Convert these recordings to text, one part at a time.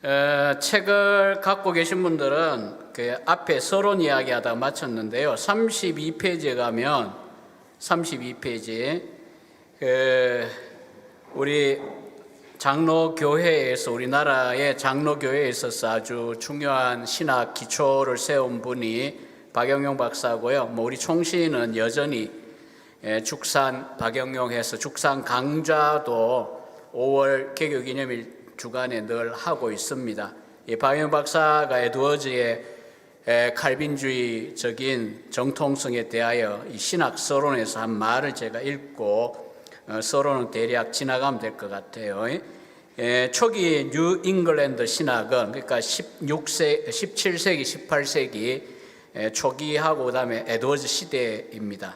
책을 갖고 계신 분들은 그 앞에 서론 이야기하다가 마쳤는데요. 32페이지에 가면 32페이지 우리 장로교회에서 우리나라의 장로교회에 있어서 아주 중요한 신학 기초를 세운 분이 박영용 박사고요. 우리 총시는 여전히 죽산 박영용해서 죽산 강좌도 5월 개교기념일 주간에 늘 하고 있습니다. 이 박영용 박사가 에드워즈의 칼빈주의적인 정통성에 대하여 이 신학 서론에서 한 말을 제가 읽고 서론은 대략 지나가면 될 것 같아요. 초기 뉴 잉글랜드 신학은 그러니까 17세기, 18세기 초기하고 그다음에 에드워즈 시대입니다.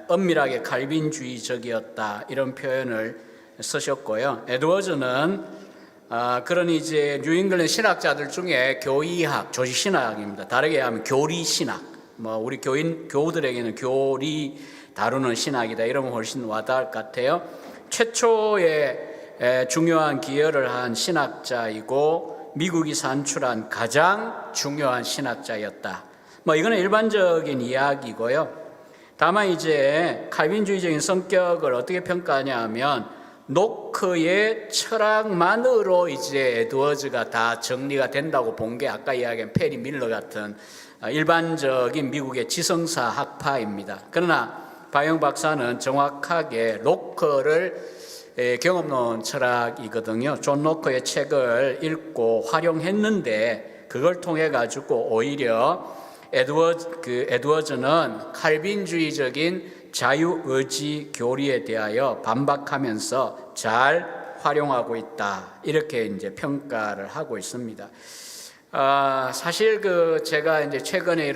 엄밀하게 칼빈주의적이었다 이런 표현을 쓰셨고요. 에드워즈는 그러니 이제 뉴잉글랜드 신학자들 중에 교리학, 조직신학입니다. 다르게 하면 교리신학. 우리 교우들에게는 교리 다루는 신학이다. 이러면 훨씬 와닿을 것 같아요. 최초의 중요한 기여를 한 신학자이고 미국이 산출한 가장 중요한 신학자였다. 이거는 일반적인 이야기고요. 다만 이제 칼빈주의적인 성격을 어떻게 평가하냐 하면 노크의 철학만으로 이제 에드워즈가 다 정리가 된다고 본 게 아까 이야기한 페리 밀러 같은 일반적인 미국의 지성사 학파입니다. 그러나 박영 박사는 정확하게 노크를 경험론 철학이거든요. 존 노크의 책을 읽고 활용했는데 그걸 통해 가지고 오히려 에드워즈는 칼빈주의적인 자유의지 교리에 대하여 반박하면서 잘 활용하고 있다. 이렇게 이제 평가를 하고 있습니다. 사실 제가 이제 최근에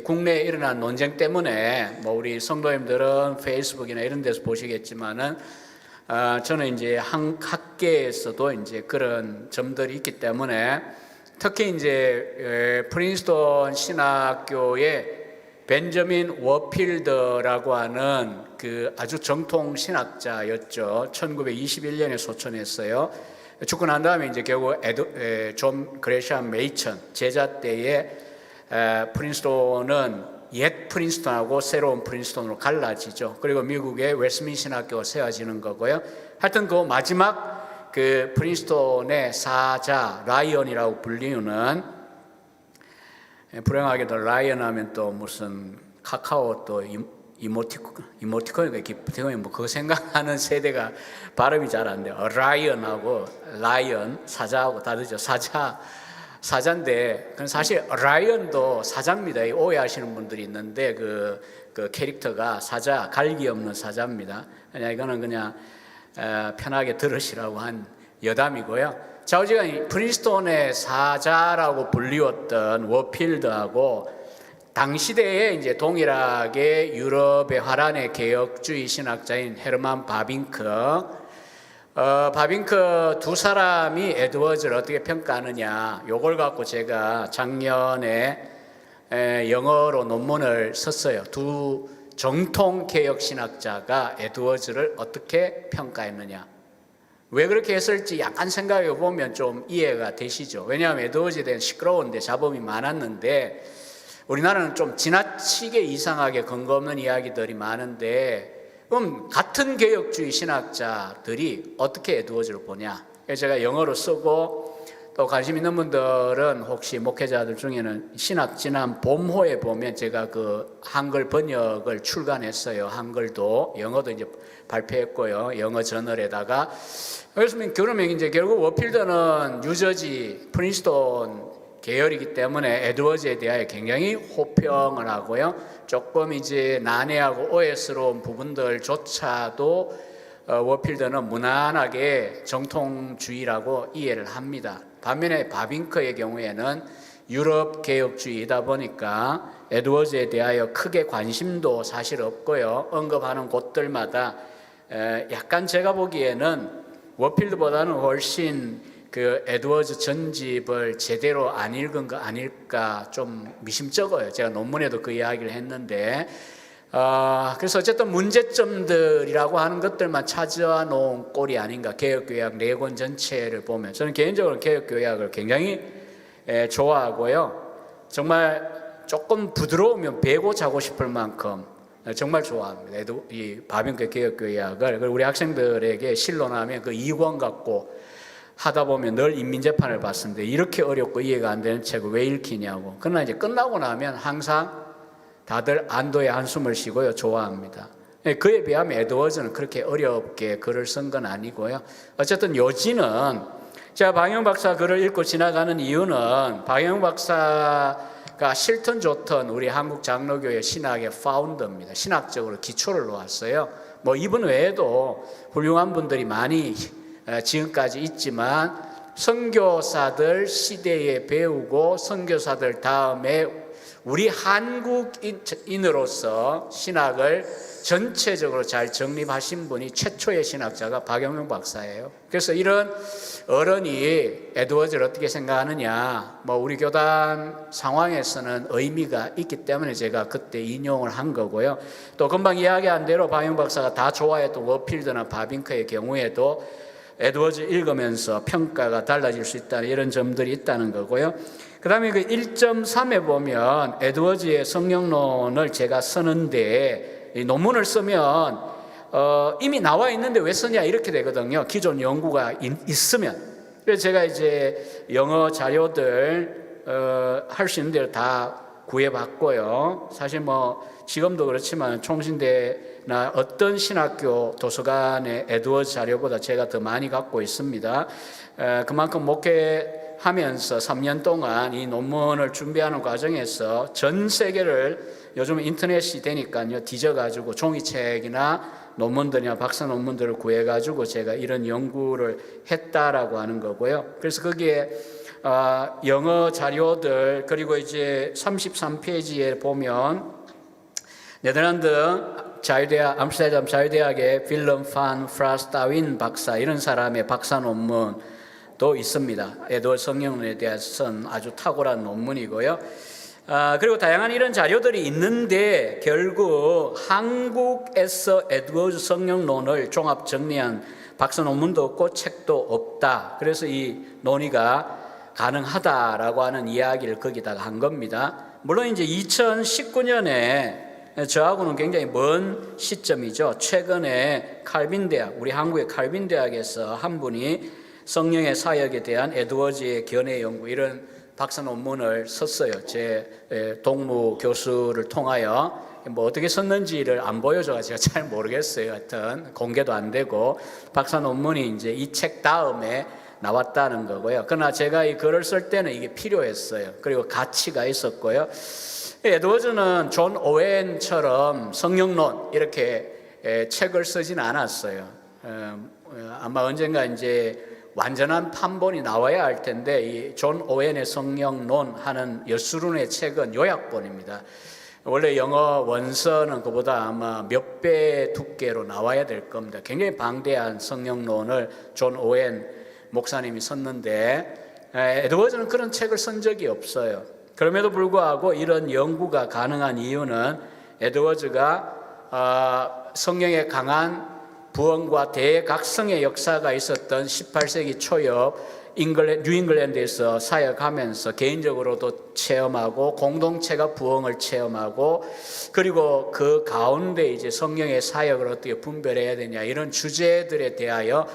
국내에 일어난 논쟁 때문에 우리 성도님들은 페이스북이나 이런 데서 보시겠지만은 저는 이제 학계에서도 이제 그런 점들이 있기 때문에 특히 이제 프린스턴 신학교의 벤저민 워필더라고 하는 그 아주 정통 신학자였죠. 1921년에 소천했어요. 죽고 난 다음에 이제 결국 존 그레샴 메이천 제자 때에 프린스턴은 옛 프린스턴하고 새로운 프린스턴으로 갈라지죠. 그리고 미국의 웨스민스터 신학교가 세워지는 거고요. 하여튼 그 마지막 그 프린스턴의 사자 라이언이라고 불리는 불행하게도 라이언 하면 또 무슨 카카오 또 이모티콘인가 기프티콘이 그거 생각하는 세대가 발음이 잘 안 돼요. 라이언하고 라이언 사자하고 다르죠. 사자인데 사실 라이언도 사자입니다. 오해하시는 분들이 있는데 그 캐릭터가 사자 갈기 없는 사자입니다. 그냥 이거는 그냥 편하게 들으시라고 한 여담이고요. 좌우지간이 프린스턴의 사자라고 불리웠던 워필드하고 당시대에 이제 동일하게 유럽의 화란의 개혁주의 신학자인 헤르만 바빙크 두 사람이 에드워즈를 어떻게 평가하느냐 요걸 갖고 제가 작년에 영어로 논문을 썼어요. 두 정통 개혁 신학자가 에드워즈를 어떻게 평가했느냐. 왜 그렇게 했을지 약간 생각해 보면 좀 이해가 되시죠. 왜냐하면 에드워즈에 대한 시끄러운데 잡음이 많았는데 우리나라는 좀 지나치게 이상하게 근거 없는 이야기들이 많은데 그럼 같은 개혁주의 신학자들이 어떻게 에드워즈를 보냐. 그래서 제가 영어로 쓰고 또 관심 있는 분들은 혹시 목회자들 중에는 신학 지난 봄호에 보면 제가 그 한글 번역을 출간했어요. 한글도 영어도 이제 발표했고요. 영어 저널에다가. 그러면 이제 결국 워필더는 뉴저지 프린스턴 계열이기 때문에 에드워즈에 대하여 굉장히 호평을 하고요. 조금 이제 난해하고 오해스러운 부분들조차도 워필더는 무난하게 정통주의라고 이해를 합니다. 반면에 바빙크의 경우에는 유럽 개혁주의이다 보니까 에드워즈에 대하여 크게 관심도 사실 없고요. 언급하는 곳들마다 약간 제가 보기에는 워필드보다는 훨씬 그 에드워즈 전집을 제대로 안 읽은 거 아닐까 좀 미심쩍어요. 제가 논문에도 그 이야기를 했는데 그래서 어쨌든 문제점들이라고 하는 것들만 찾아 놓은 꼴이 아닌가. 개혁교약 4권 전체를 보면 저는 개인적으로 개혁교약을 굉장히 좋아하고요. 정말 조금 부드러우면 베고 자고 싶을 만큼 정말 좋아합니다. 이 바빙크 개혁교약을 우리 학생들에게 실론하면 그 2권 갖고 하다 보면 늘 인민재판을 받습니다. 이렇게 어렵고 이해가 안 되는 책을 왜 읽히냐고. 그러나 이제 끝나고 나면 항상 다들 안도의 한숨을 쉬고요. 좋아합니다. 그에 비하면 에드워즈는 그렇게 어렵게 글을 쓴 건 아니고요. 어쨌든 요지는 제가 방영 박사 글을 읽고 지나가는 이유는 방영 박사가 싫든 좋든 우리 한국 장로교회 신학의 파운더입니다. 신학적으로 기초를 놓았어요. 뭐 이분 외에도 훌륭한 분들이 많이 지금까지 있지만 선교사들 시대에 배우고 선교사들 다음에 우리 한국인으로서 신학을 전체적으로 잘 정립하신 분이 최초의 신학자가 박영명 박사예요. 그래서 이런 어른이 에드워즈를 어떻게 생각하느냐, 뭐 우리 교단 상황에서는 의미가 있기 때문에 제가 그때 인용을 한 거고요. 또 금방 이야기한 대로 박영명 박사가 다 좋아했던 워필드나 바빙크의 경우에도 에드워즈 읽으면서 평가가 달라질 수 있다는 이런 점들이 있다는 거고요. 그 다음에 그 1.3에 보면 에드워즈의 성령론을 제가 쓰는데 이 논문을 쓰면 이미 나와 있는데 왜 쓰냐 이렇게 되거든요. 기존 연구가 있으면. 그래서 제가 이제 영어 자료들 할 수 있는 대로 다 구해봤고요. 사실 뭐 지금도 그렇지만 총신대나 어떤 신학교 도서관의 에드워즈 자료보다 제가 더 많이 갖고 있습니다. 그만큼 목회하면서 3년 동안 이 논문을 준비하는 과정에서 전 세계를 요즘 인터넷이 되니까요 뒤져가지고 종이책이나 논문들이나 박사 논문들을 구해가지고 제가 이런 연구를 했다라고 하는 거고요. 그래서 거기에 영어 자료들 그리고 이제 33페이지에 보면 네덜란드 자유대학 암스테르담 자유대학의 빌럼 판 프라스타윈 박사 이런 사람의 박사 논문도 있습니다. 에드워즈 성령론에 대해서 쓴 아주 탁월한 논문이고요. 그리고 다양한 이런 자료들이 있는데 결국 한국에서 에드워즈 성령론을 종합 정리한 박사 논문도 없고 책도 없다. 그래서 이 논의가 가능하다라고 하는 이야기를 거기다가 한 겁니다. 물론 이제 2019년에 저하고는 굉장히 먼 시점이죠. 최근에 칼빈 대학, 우리 한국의 칼빈 대학에서 한 분이 성령의 사역에 대한 에드워즈의 견해 연구 이런 박사 논문을 썼어요. 제 동무 교수를 통하여 뭐 어떻게 썼는지를 안 보여줘서 제가 잘 모르겠어요. 하여튼 공개도 안 되고 박사 논문이 이제 이 책 다음에 나왔다는 거고요. 그러나 제가 이 글을 쓸 때는 이게 필요했어요. 그리고 가치가 있었고요. 에드워즈는 존 오웬처럼 성령론 이렇게 책을 쓰진 않았어요. 아마 언젠가 이제 완전한 판본이 나와야 할 텐데 이 존 오웬의 성령론 하는 여수론의 책은 요약본입니다. 원래 영어 원서는 그보다 아마 몇 배 두께로 나와야 될 겁니다. 굉장히 방대한 성령론을 존 오웬 목사님이 썼는데 에드워즈는 그런 책을 쓴 적이 없어요. 그럼에도 불구하고 이런 연구가 가능한 이유는 에드워즈가 성령의 강한 부흥과 대각성의 역사가 있었던 18세기 초엽 뉴잉글랜드에서 사역하면서 개인적으로도 체험하고 공동체가 부흥을 체험하고 그리고 그 가운데 이제 성령의 사역을 어떻게 분별해야 되냐 이런 주제들에 대하여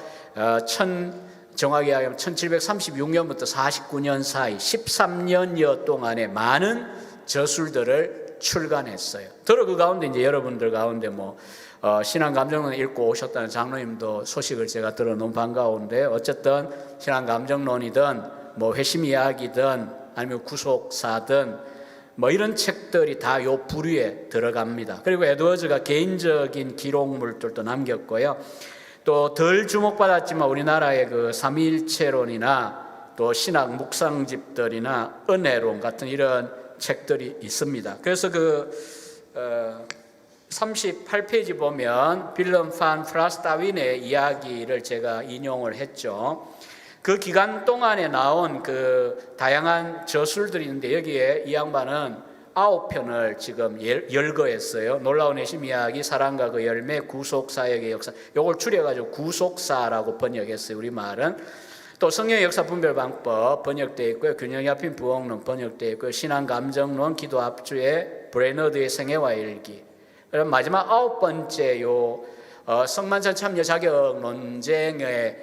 정확히 하면 1736년부터 49년 사이 13년여 동안에 많은 저술들을 출간했어요. 더러 그 가운데 이제 여러분들 가운데 신앙감정론 읽고 오셨다는 장로님도 소식을 제가 들어 너무 반가운데 어쨌든 신앙감정론이든 회심 이야기든 아니면 구속사든 이런 책들이 다 요 부류에 들어갑니다. 그리고 에드워즈가 개인적인 기록물들도 남겼고요. 또 덜 주목받았지만 우리나라의 그 삼위일체론이나 또 신학 묵상집들이나 은혜론 같은 이런 책들이 있습니다. 그래서 38페이지 보면 빌럼 판 프라스타윈의 이야기를 제가 인용을 했죠. 그 기간 동안에 나온 그 다양한 저술들이 있는데 여기에 이 양반은 9편을 지금 열거했어요. 놀라운 핵심 이야기, 사랑과 그 열매, 구속사역의 역사. 요걸 줄여가지고 구속사라고 번역했어요. 우리말은. 또 성령의 역사 분별 방법 번역되어 있고요. 균형 잡힌 부흥론 번역되어 있고요. 신앙 감정론, 기도 앞주에 브레너드의 생애와 일기. 그럼 마지막 9번째 성만찬 참여 자격 논쟁에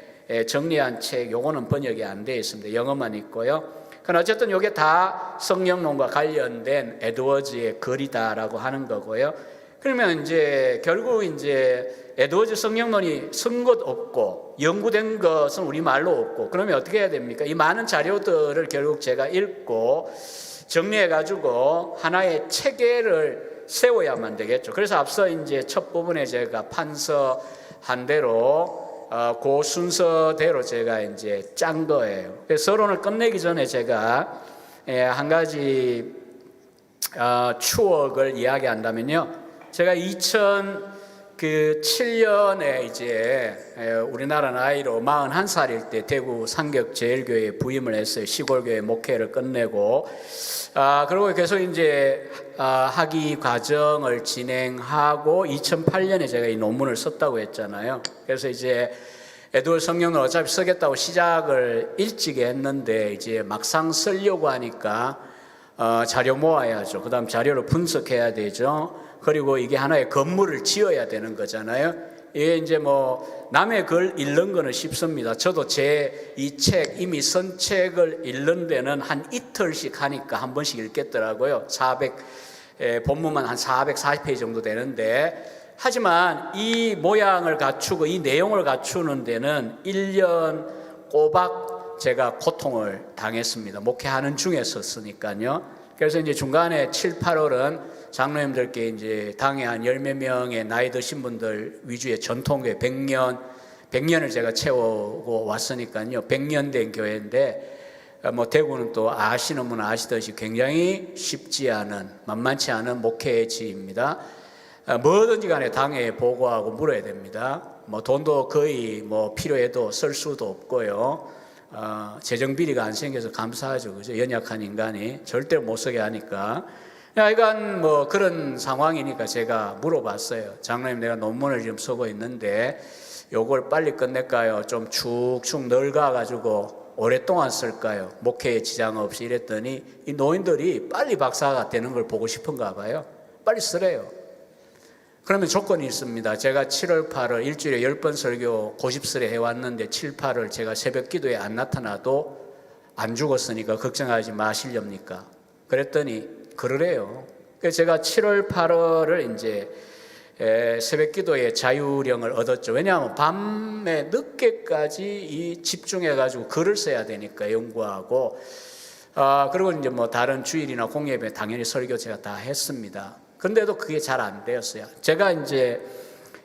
정리한 책, 요거는 번역이 안 되어 있습니다. 영어만 있고요. 그러나 어쨌든 이게 다 성령론과 관련된 에드워즈의 글이다라고 하는 거고요. 그러면 이제 결국 이제 에드워즈 성령론이 쓴 것 없고 연구된 것은 우리말로 없고, 그러면 어떻게 해야 됩니까? 이 많은 자료들을 결국 제가 읽고 정리해가지고 하나의 체계를 세워야만 되겠죠. 그래서 앞서 이제 첫 부분에 제가 판서한 대로 그 순서대로 제가 이제 짠 거예요. 그래서 서론을 끝내기 전에 제가 한 가지 추억을 이야기한다면요. 제가 2007년에 이제 우리나라 나이로 41살일 때 대구 상격제일교회에 부임을 했어요. 시골교회 목회를 끝내고 그리고 계속 이제 학위 과정을 진행하고 2008년에 제가 이 논문을 썼다고 했잖아요. 그래서 이제 에드워즈 성령론 어차피 쓰겠다고 시작을 일찍 했는데 이제 막상 쓰려고 하니까 자료 모아야죠. 그 다음 자료를 분석해야 되죠. 그리고 이게 하나의 건물을 지어야 되는 거잖아요. 이게 이제 뭐 남의 글 읽는 거는 쉽습니다. 저도 제 이 책 이미 쓴 책을 읽는 데는 한 이틀씩 하니까 한 번씩 읽겠더라고요. 본문만 한 440페이지 정도 되는데, 하지만 이 모양을 갖추고 이 내용을 갖추는 데는 1년 꼬박 제가 고통을 당했습니다. 목회하는 중에 썼으니까요. 그래서 이제 중간에 7, 8월은 장로님들께 이제 당에 한 10몇 명의 나이 드신 분들 위주의 전통교회 100년을 제가 채우고 왔으니까요. 100년 된 교회인데, 뭐 대구는 또 아시는 분은 아시듯이 굉장히 쉽지 않은, 만만치 않은 목회지입니다. 뭐든지 간에 당에 보고하고 물어야 됩니다. 뭐 돈도 거의 뭐 필요해도 쓸 수도 없고요. 재정 비리가 안 생겨서 감사하죠. 그죠? 연약한 인간이 절대로 못 쓰게 하니까. 하여간 뭐 그런 상황이니까 제가 물어봤어요. 장로님, 내가 논문을 지금 쓰고 있는데 요걸 빨리 끝낼까요? 좀 축축 늙어가지고 오랫동안 쓸까요? 목회에 지장 없이. 이랬더니 이 노인들이 빨리 박사가 되는 걸 보고 싶은가 봐요. 빨리 쓰래요. 그러면 조건이 있습니다. 제가 7월 8월 일주일에 10번 설교 고집스레 해왔는데 7, 8월 제가 새벽 기도에 안 나타나도 안 죽었으니까 걱정하지 마시렵니까? 그랬더니 그러래요. 그래서 제가 7월 8월을 이제 새벽 기도에 자유령을 얻었죠. 왜냐하면 밤에 늦게까지 이 집중해가지고 글을 써야 되니까 연구하고, 그리고 이제 뭐 다른 주일이나 공예배 당연히 설교 제가 다 했습니다. 근데도 그게 잘 안 되었어요. 제가 이제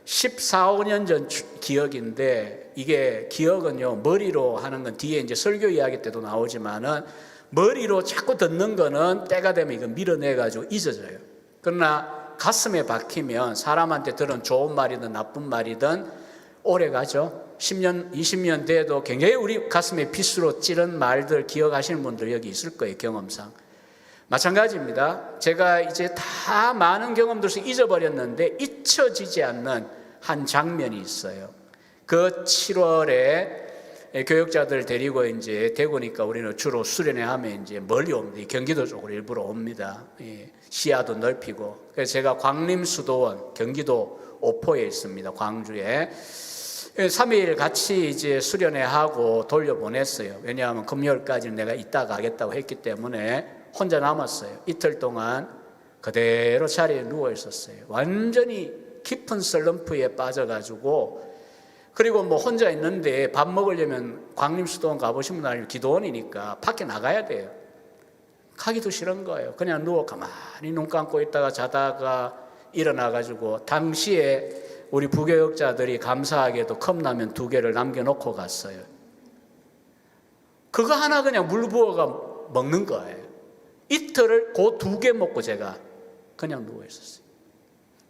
14, 15년 전 기억인데, 이게 기억은요, 머리로 하는 건 뒤에 이제 설교 이야기 때도 나오지만은 머리로 자꾸 듣는 거는 때가 되면 이거 밀어내가지고 잊어져요. 그러나 가슴에 박히면 사람한테 들은 좋은 말이든 나쁜 말이든 오래 가죠. 10년, 20년 돼도 굉장히 우리 가슴에 빗으로 찌른 말들 기억하시는 분들 여기 있을 거예요, 경험상. 마찬가지입니다. 제가 이제 다 많은 경험들을 잊어버렸는데 잊혀지지 않는 한 장면이 있어요. 그 7월에 교역자들 데리고 이제 대구니까 우리는 주로 수련회 하면 이제 멀리 옵니다. 경기도 쪽으로 일부러 옵니다. 시야도 넓히고. 그래서 제가 광림수도원, 경기도 오포에 있습니다. 광주에. 3일 같이 이제 수련회 하고 돌려보냈어요. 왜냐하면 금요일까지는 내가 이따 가겠다고 했기 때문에 혼자 남았어요. 이틀 동안 그대로 자리에 누워 있었어요. 완전히 깊은 슬럼프에 빠져가지고, 그리고 뭐 혼자 있는데 밥 먹으려면 광림수도원 가보신 분 알면 기도원이니까 밖에 나가야 돼요. 가기도 싫은 거예요. 그냥 누워 가만히 눈 감고 있다가 자다가 일어나가지고, 당시에 우리 부교역자들이 감사하게도 컵라면 2개를 남겨놓고 갔어요. 그거 하나 그냥 물 부어가 먹는 거예요. 이틀을 그 2개 먹고 제가 그냥 누워 있었어요.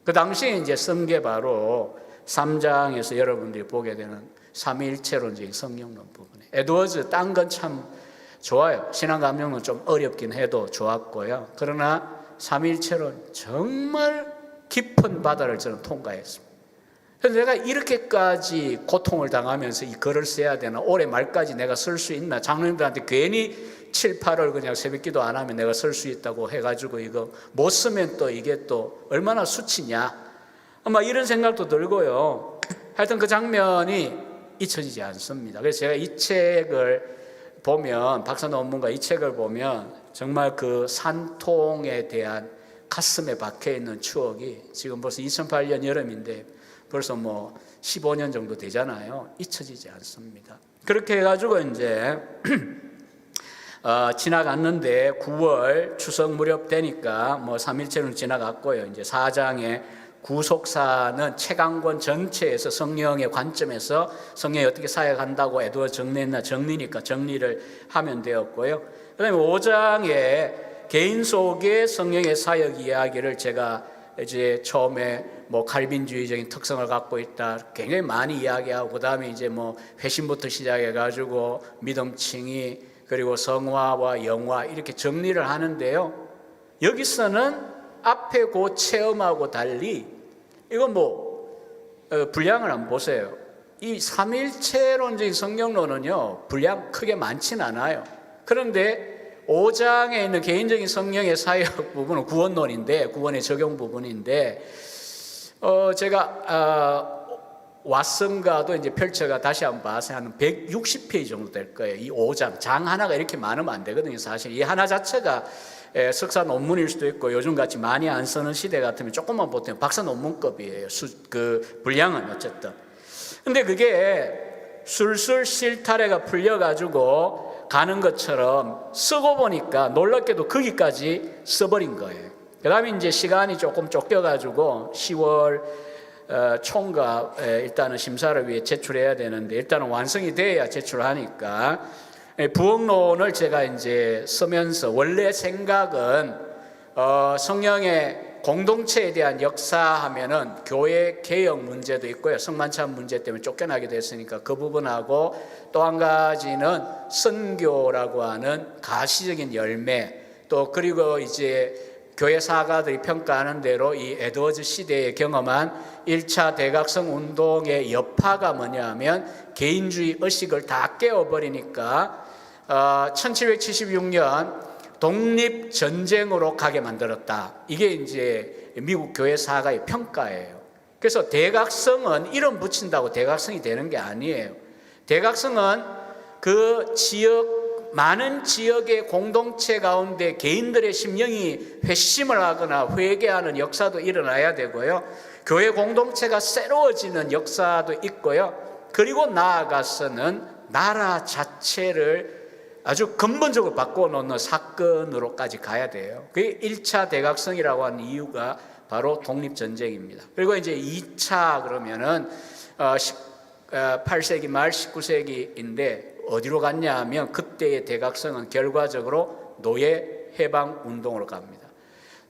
그 당시에 이제 쓴 게 바로 3장에서 여러분들이 보게 되는 삼위일체론적인 성령론 부분이에요. 에드워즈 딴 건 참 좋아요. 신앙감정론 좀 어렵긴 해도 좋았고요. 그러나 삼일체로 정말 깊은 바다를 저는 통과했습니다. 그래서 내가 이렇게까지 고통을 당하면서 이 글을 써야 되나, 올해 말까지 내가 쓸 수 있나, 장로님들한테 괜히 7, 8월 그냥 새벽기도 안 하면 내가 쓸 수 있다고 해가지고 이거 못 쓰면 또 이게 또 얼마나 수치냐, 아마 이런 생각도 들고요. 하여튼 그 장면이 잊혀지지 않습니다. 그래서 제가 이 책을 보면, 박사 논문과 이 책을 보면 정말 그 산통에 대한 가슴에 박혀있는 추억이, 지금 벌써 2008년 여름인데 벌써 뭐 15년 정도 되잖아요. 잊혀지지 않습니다. 그렇게 해가지고 이제 지나갔는데 9월 추석 무렵 되니까 뭐 3일째는 지나갔고요. 이제 4장의 구속사는 책 한 권 전체에서 성령의 관점에서 성령이 어떻게 사역한다고 에드워드 정리했나, 정리니까 정리를 하면 되었고요. 그 다음에 5장에 개인 속의 성령의 사역 이야기를 제가 이제 처음에 뭐 칼빈주의적인 특성을 갖고 있다 굉장히 많이 이야기하고, 그 다음에 이제 뭐 회심부터 시작해가지고 믿음칭의, 그리고 성화와 영화 이렇게 정리를 하는데요. 여기서는 앞에 그 체험하고 달리 이건 뭐 분량을 한번 보세요. 이 삼일체론적인 성경론은요 분량 크게 많지는 않아요. 그런데 5장에 있는 개인적인 성령의 사역 부분은 구원론인데, 구원의 적용 부분인데, 제가 왓슨과도 이제 펼쳐가 다시 한번 봐서 한 160페이지 정도 될 거예요. 이 5장 장 하나가 이렇게 많으면 안 되거든요. 사실 이 하나 자체가 석사 논문일 수도 있고, 요즘같이 많이 안 쓰는 시대 같으면 조금만 보태면 박사 논문급이에요. 그 분량은 어쨌든. 근데 그게 술술 실타래가 풀려가지고 가는 것처럼 쓰고 보니까 놀랍게도 거기까지 써버린 거예요. 그 다음에 이제 시간이 조금 쫓겨가지고 10월 총각 일단은 심사를 위해 제출해야 되는데, 일단은 완성이 돼야 제출하니까 부흥론을 제가 이제 쓰면서, 원래 생각은 성령의 공동체에 대한 역사하면은 교회 개혁 문제도 있고요, 성만찬 문제 때문에 쫓겨나게 됐으니까 그 부분하고, 또 한 가지는 선교라고 하는 가시적인 열매, 또 그리고 이제 교회 사가들이 평가하는 대로 이 에드워즈 시대에 경험한 1차 대각성 운동의 여파가 뭐냐면 개인주의 의식을 다 깨워버리니까 1776년 독립전쟁으로 가게 만들었다. 이게 이제 미국 교회 사가의 평가예요. 그래서 대각성은 이름 붙인다고 대각성이 되는 게 아니에요. 대각성은 그 지역, 많은 지역의 공동체 가운데 개인들의 심령이 회심을 하거나 회개하는 역사도 일어나야 되고요. 교회 공동체가 새로워지는 역사도 있고요. 그리고 나아가서는 나라 자체를 아주 근본적으로 바꿔놓는 사건으로까지 가야 돼요. 그게 1차 대각성이라고 하는 이유가 바로 독립전쟁입니다. 그리고 이제 2차 그러면은 18세기 말 19세기인데 어디로 갔냐 하면, 그때의 대각성은 결과적으로 노예 해방 운동으로 갑니다.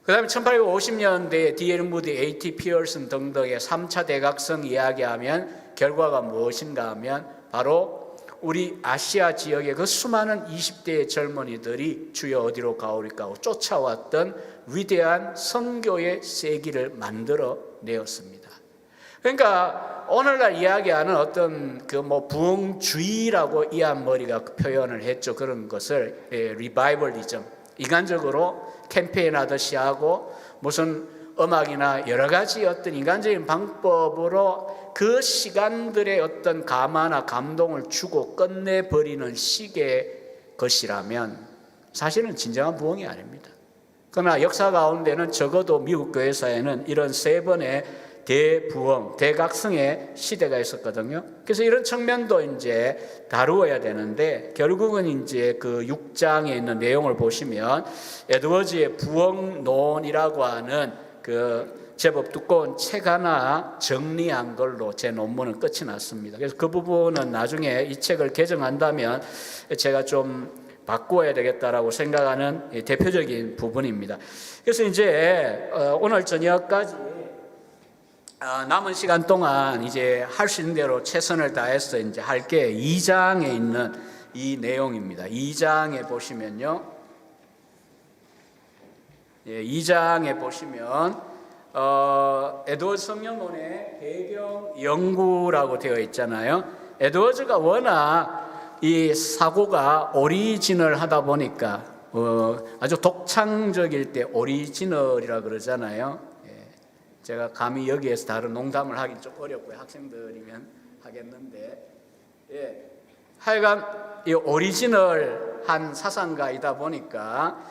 그 다음에 1850년대에 D.L. 무디, A.T. 피어슨 등등의 3차 대각성 이야기하면 결과가 무엇인가 하면 바로 우리 아시아 지역의 그 수많은 20대의 젊은이들이 주여 어디로 가오리까 하고 쫓아왔던 위대한 선교의 세기를 만들어 내었습니다. 그러니까 오늘날 이야기하는 어떤 그 뭐 부흥주의라고 이안 머리가 표현을 했죠. 그런 것을 리바이벌리즘, 인간적으로 캠페인하듯이 하고 무슨 음악이나 여러 가지 어떤 인간적인 방법으로 그 시간들의 어떤 감화나 감동을 주고 끝내버리는 식의 것이라면 사실은 진정한 부흥이 아닙니다. 그러나 역사 가운데는 적어도 미국 교회사에는 이런 세 번의 대부흥, 대각성의 시대가 있었거든요. 그래서 이런 측면도 이제 다루어야 되는데, 결국은 이제 그 6장에 있는 내용을 보시면 에드워즈의 부흥론이라고 하는 그 제법 두꺼운 책 하나 정리한 걸로 제 논문은 끝이 났습니다. 그래서 그 부분은 나중에 이 책을 개정한다면 제가 좀 바꿔야 되겠다라고 생각하는 대표적인 부분입니다. 그래서 이제 오늘 저녁까지 남은 시간 동안 이제 할 수 있는 대로 최선을 다해서 이제 할게 2장에 있는 이 내용입니다. 2장에 보시면요. 2장에 보시면 에드워즈 성령론의 배경 연구라고 되어 있잖아요. 에드워즈가 워낙 이 사고가 오리지널 하다 보니까 아주 독창적일 때 오리지널이라 그러잖아요. 제가 감히 여기에서 다른 농담을 하긴 좀 어렵고요. 학생들이면 하겠는데, 하여간 이 오리지널한 사상가이다 보니까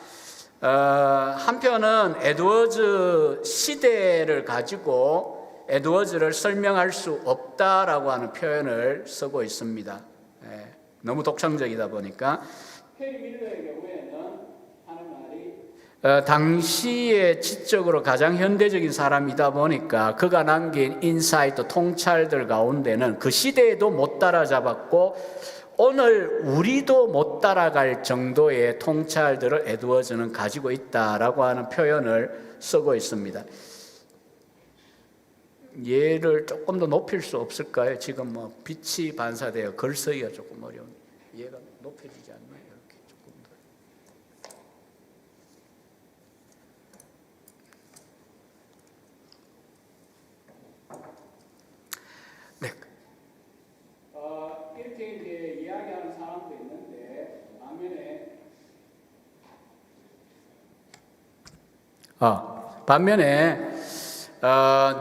한편은 에드워즈 시대를 가지고 에드워즈를 설명할 수 없다라고 하는 표현을 쓰고 있습니다. 너무 독창적이다 보니까. 해리 밀러의 경우에는 하는 말이 당시에 지적으로 가장 현대적인 사람이다 보니까 그가 남긴 인사이트, 통찰들 가운데는 그 시대에도 못 따라잡았고 오늘 우리도 못 따라갈 정도의 통찰들을 에드워즈는 가지고 있다라고 하는 표현을 쓰고 있습니다. 얘를 조금 더 높일 수 없을까요? 지금 뭐 빛이 반사되어 글 쓰기가 조금 어려운. 얘가 높여지지 않나요? 이렇게 조금 더. 네. 이렇게 이제 이야기하는 사람도 있는데 반면에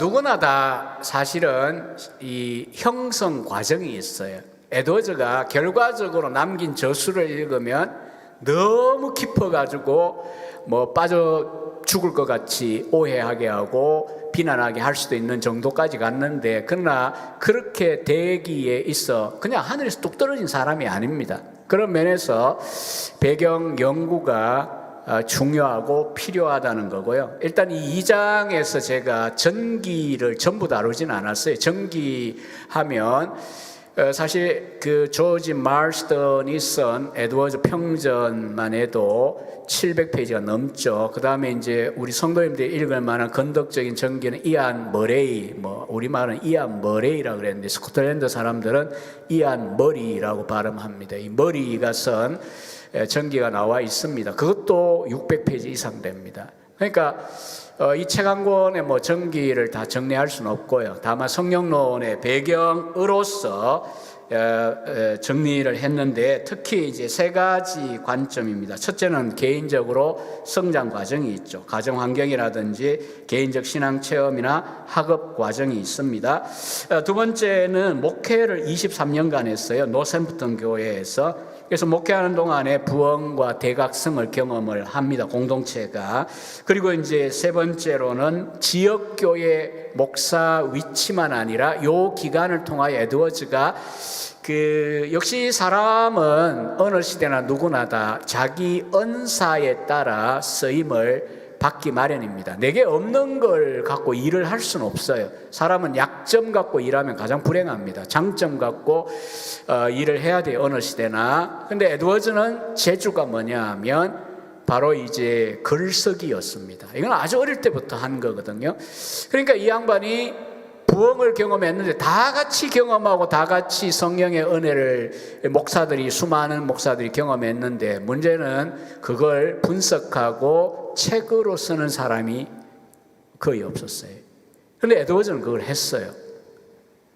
누구나 다 사실은 이 형성 과정이 있어요. 에드워즈가 결과적으로 남긴 저수를 읽으면 너무 깊어가지고 뭐 빠져 죽을 것 같이 오해하게 하고 비난하게 할 수도 있는 정도까지 갔는데, 그러나 그렇게 되기에 있어 그냥 하늘에서 뚝 떨어진 사람이 아닙니다. 그런 면에서 배경 연구가 중요하고 필요하다는 거고요. 일단 이 2장에서 제가 전기를 전부 다루진 않았어요. 전기하면 사실 그 조지 마rston이 쓴 에드워즈 평전만 해도 700페이지가 넘죠. 그 다음에 이제 우리 성도님들이 읽을 만한 건덕적인 전기는 이안 머레이, 뭐 우리말은 이안 머레이라고 그랬는데 스코틀랜드 사람들은 이안 머리라고 발음합니다. 이 머리가 쓴 전기가 나와 있습니다. 그것도 600페이지 이상 됩니다. 그러니까 이 책 한 권에 뭐 전기를 다 정리할 수는 없고요. 다만 성령론의 배경으로서 정리를 했는데, 특히 이제 세 가지 관점입니다. 첫째는 개인적으로 성장 과정이 있죠. 가정 환경이라든지 개인적 신앙 체험이나 학업 과정이 있습니다. 두 번째는 목회를 23년간 했어요. 노샘프턴 교회에서. 그래서 목회하는 동안에 부흥과 대각성을 경험을 합니다. 공동체가. 그리고 이제 세 번째로는 지역교회 목사 위치만 아니라 요 기간을 통하여 에드워즈가 역시 사람은 어느 시대나 누구나 다 자기 언사에 따라 쓰임을 받기 마련입니다. 내게 없는 걸 갖고 일을 할 수는 없어요. 사람은 약점 갖고 일하면 가장 불행합니다. 장점 갖고 일을 해야 돼요, 어느 시대나. 근데 에드워즈는 재주가 뭐냐 하면 바로 이제 글쓰기였습니다. 이건 아주 어릴 때부터 한 거거든요. 그러니까 이 양반이 부흥을 경험했는데 다 같이 경험하고 다 같이 성령의 은혜를 수많은 목사들이 경험했는데, 문제는 그걸 분석하고 책으로 쓰는 사람이 거의 없었어요. 그런데 에드워즈는 그걸 했어요.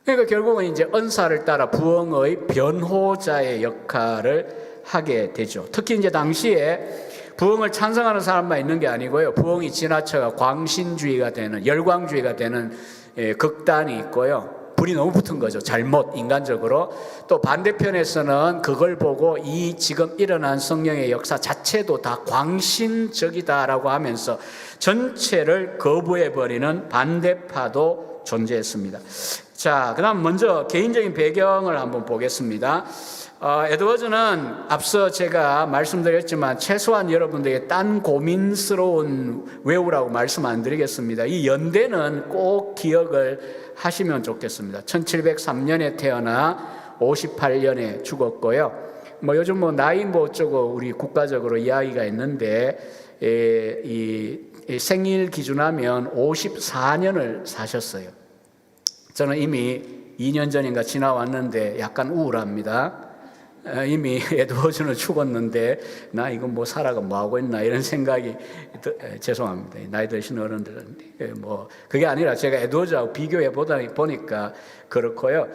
그러니까 결국은 이제 언사를 따라 부흥의 변호자의 역할을 하게 되죠. 특히 이제 당시에 부흥을 찬성하는 사람만 있는 게 아니고요. 부흥이 지나쳐가 광신주의가 되는, 열광주의가 되는 극단이 있고요. 불이 너무 붙은 거죠. 잘못, 인간적으로. 또 반대편에서는 그걸 보고 이 지금 일어난 성령의 역사 자체도 다 광신적이다라고 하면서 전체를 거부해버리는 반대파도 존재했습니다. 자, 그 다음 먼저 개인적인 배경을 한번 보겠습니다. 에드워즈는 앞서 제가 말씀드렸지만 최소한 여러분들에게 딴 고민스러운 외우라고 말씀 안 드리겠습니다. 이 연대는 꼭 기억을 하시면 좋겠습니다. 1703년에 태어나 58년에 죽었고요. 뭐 요즘 뭐 나이 뭐 어쩌고 우리 국가적으로 이야기가 있는데 이 생일 기준하면 54년을 사셨어요. 저는 이미 2년 전인가 지나왔는데 약간 우울합니다. 이미 에드워즈는 죽었는데 나 이거 뭐 살아가 뭐 하고 있나 이런 생각이 죄송합니다. 나이 드신 어른들은 뭐 그게 아니라 제가 에드워즈하고 비교해 보니까 그렇고요.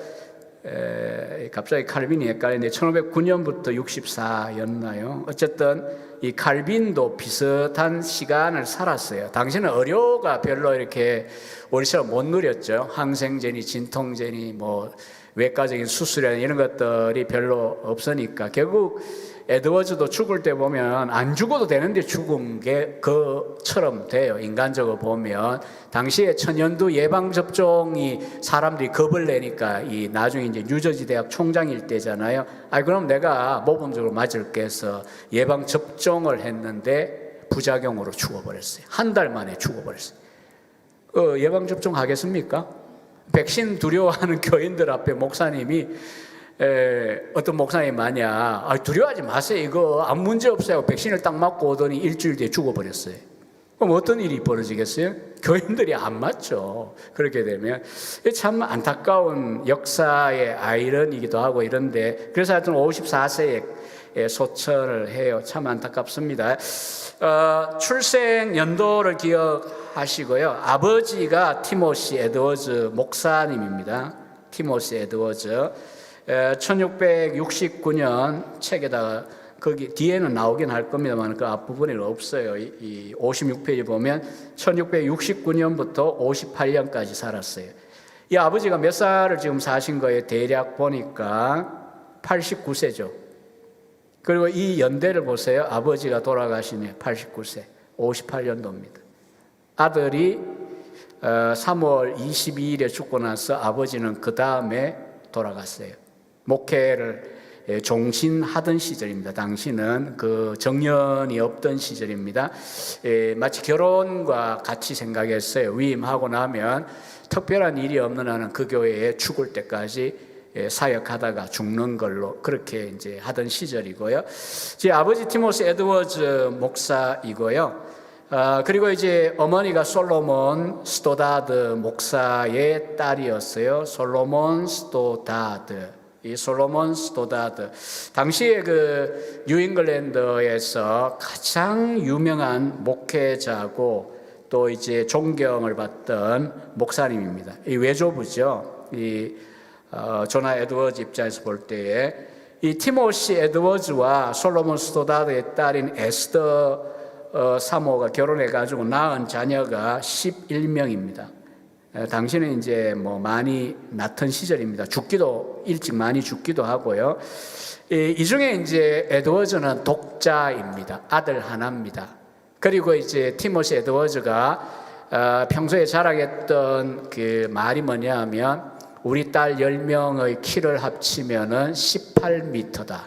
갑자기 칼빈이 헷갈리는데 1509년부터 64였나요? 어쨌든 이 칼빈도 비슷한 시간을 살았어요. 당시는 의료가 별로 이렇게 우리처럼 못 누렸죠. 항생제니 진통제니 뭐 외과적인 수술이나 이런 것들이 별로 없으니까 결국 에드워즈도 죽을 때 보면 안 죽어도 되는데 죽은 게 그처럼 돼요. 인간적으로 보면 당시에 천연두 예방 접종이 사람들이 겁을 내니까 이 나중에 이제 뉴저지 대학 총장일 때잖아요. 그럼 내가 모범적으로 맞을게 해서 예방 접종을 했는데 부작용으로 죽어버렸어요. 한 달 만에 죽어버렸어요. 예방 접종 하겠습니까? 백신 두려워하는 교인들 앞에 목사님이 어떤 목사님 마냥 두려워하지 마세요. 이거 아무 문제 없어요. 백신을 딱 맞고 오더니 일주일 뒤에 죽어버렸어요. 그럼 어떤 일이 벌어지겠어요? 교인들이 안 맞죠. 그렇게 되면 참 안타까운 역사의 아이러니이기도 하고 이런데 그래서 하여튼 54세에 소천을 해요. 참 안타깝습니다. 출생 연도를 기억하시고요. 아버지가 티모시 에드워즈 목사님입니다. 티모시 에드워즈 1669년 책에다가 거기 뒤에는 나오긴 할 겁니다만 그 앞부분에 없어요. 이 56페이지 보면 1669년부터 58년까지 살았어요. 이 아버지가 몇 살을 지금 사신 거예요? 대략 보니까 89세죠. 그리고 이 연대를 보세요. 아버지가 돌아가시네 89세 58년도입니다. 아들이 3월 22일에 죽고 나서 아버지는 그 다음에 돌아갔어요. 목회를 종신하던 시절입니다. 당시는 그 정년이 없던 시절입니다. 마치 결혼과 같이 생각했어요. 위임하고 나면 특별한 일이 없는 한은 그 교회에 죽을 때까지 사역하다가 죽는 걸로 그렇게 이제 하던 시절이고요. 제 아버지 티모시 에드워즈 목사이고요. 그리고 이제 어머니가 솔로몬 스토다드 목사의 딸이었어요. 솔로몬 스토다드. 이 솔로몬 스토다드 당시에 그 뉴잉글랜드에서 가장 유명한 목회자고 또 이제 존경을 받던 목사님입니다. 이 외조부죠. 이 조나 에드워즈 입장에서 볼 때에 이 티모시 에드워즈와 솔로몬 스토다드의 딸인 에스더 사모가 결혼해가지고 낳은 자녀가 11명입니다. 당시는 이제 뭐 많이 낳던 시절입니다. 죽기도 일찍 많이 죽기도 하고요. 이 중에 이제 에드워즈는 독자입니다. 아들 하나입니다. 그리고 이제 티모시 에드워즈가 평소에 자랑했던 그 말이 뭐냐면 우리 딸 10명의 키를 합치면은 18m다.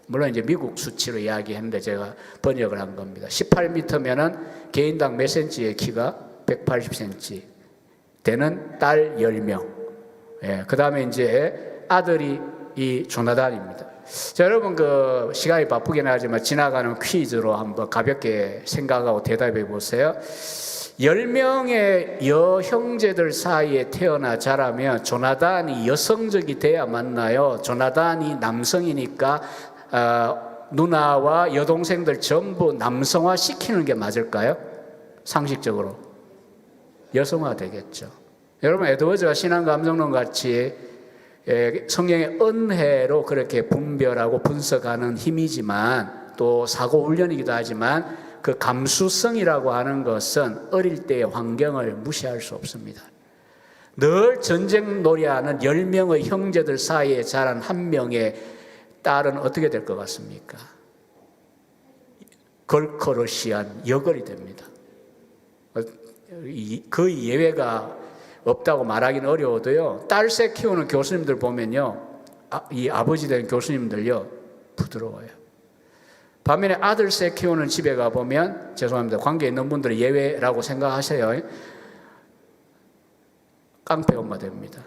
물론 이제 미국 수치로 이야기했는데 제가 번역을 한 겁니다. 18m면은 개인당 몇 센치의 키가 180cm. 되는 딸 10명. 그 다음에 이제 아들이 이 조나단입니다. 자, 여러분 그 시간이 바쁘긴 하지만 지나가는 퀴즈로 한번 가볍게 생각하고 대답해 보세요. 10명의 여형제들 사이에 태어나 자라면 조나단이 여성적이 돼야 맞나요? 조나단이 남성이니까 누나와 여동생들 전부 남성화 시키는 게 맞을까요? 상식적으로 여성화 되겠죠. 여러분 에드워즈가 신앙감정론 같이 성령의 은혜로 그렇게 분별하고 분석하는 힘이지만 또 사고 훈련이기도 하지만 그 감수성이라고 하는 것은 어릴 때의 환경을 무시할 수 없습니다. 늘 전쟁 놀이하는 10명의 형제들 사이에 자란 한 명의 딸은 어떻게 될 것 같습니까? 걸커러시한 여걸이 됩니다. 거의 예외가 없다고 말하기는 어려워도요. 딸새 키우는 교수님들 보면요, 이 아버지 된 교수님들요 부드러워요. 반면에 아들새 키우는 집에 가보면 죄송합니다. 관계 있는 분들은 예외라고 생각하세요. 깡패 엄마 됩니다.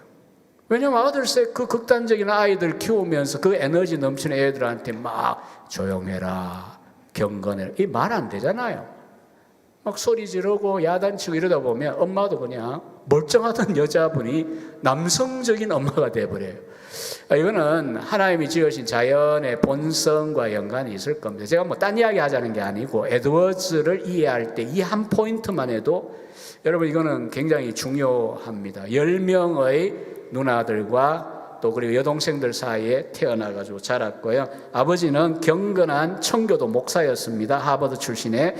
왜냐하면 아들새 그 극단적인 아이들 키우면서 그 에너지 넘치는 애들한테 막 조용해라, 경건해라 이 말 안 되잖아요. 막 소리 지르고 야단치고 이러다 보면 엄마도 그냥 멀쩡하던 여자분이 남성적인 엄마가 돼버려요. 이거는 하나님이 지으신 자연의 본성과 연관이 있을 겁니다. 제가 뭐 딴 이야기 하자는 게 아니고 에드워즈를 이해할 때 이 한 포인트만 해도 여러분 이거는 굉장히 중요합니다. 10명의 누나들과 또 그리고 여동생들 사이에 태어나가지고 자랐고요. 아버지는 경건한 청교도 목사였습니다. 하버드 출신의.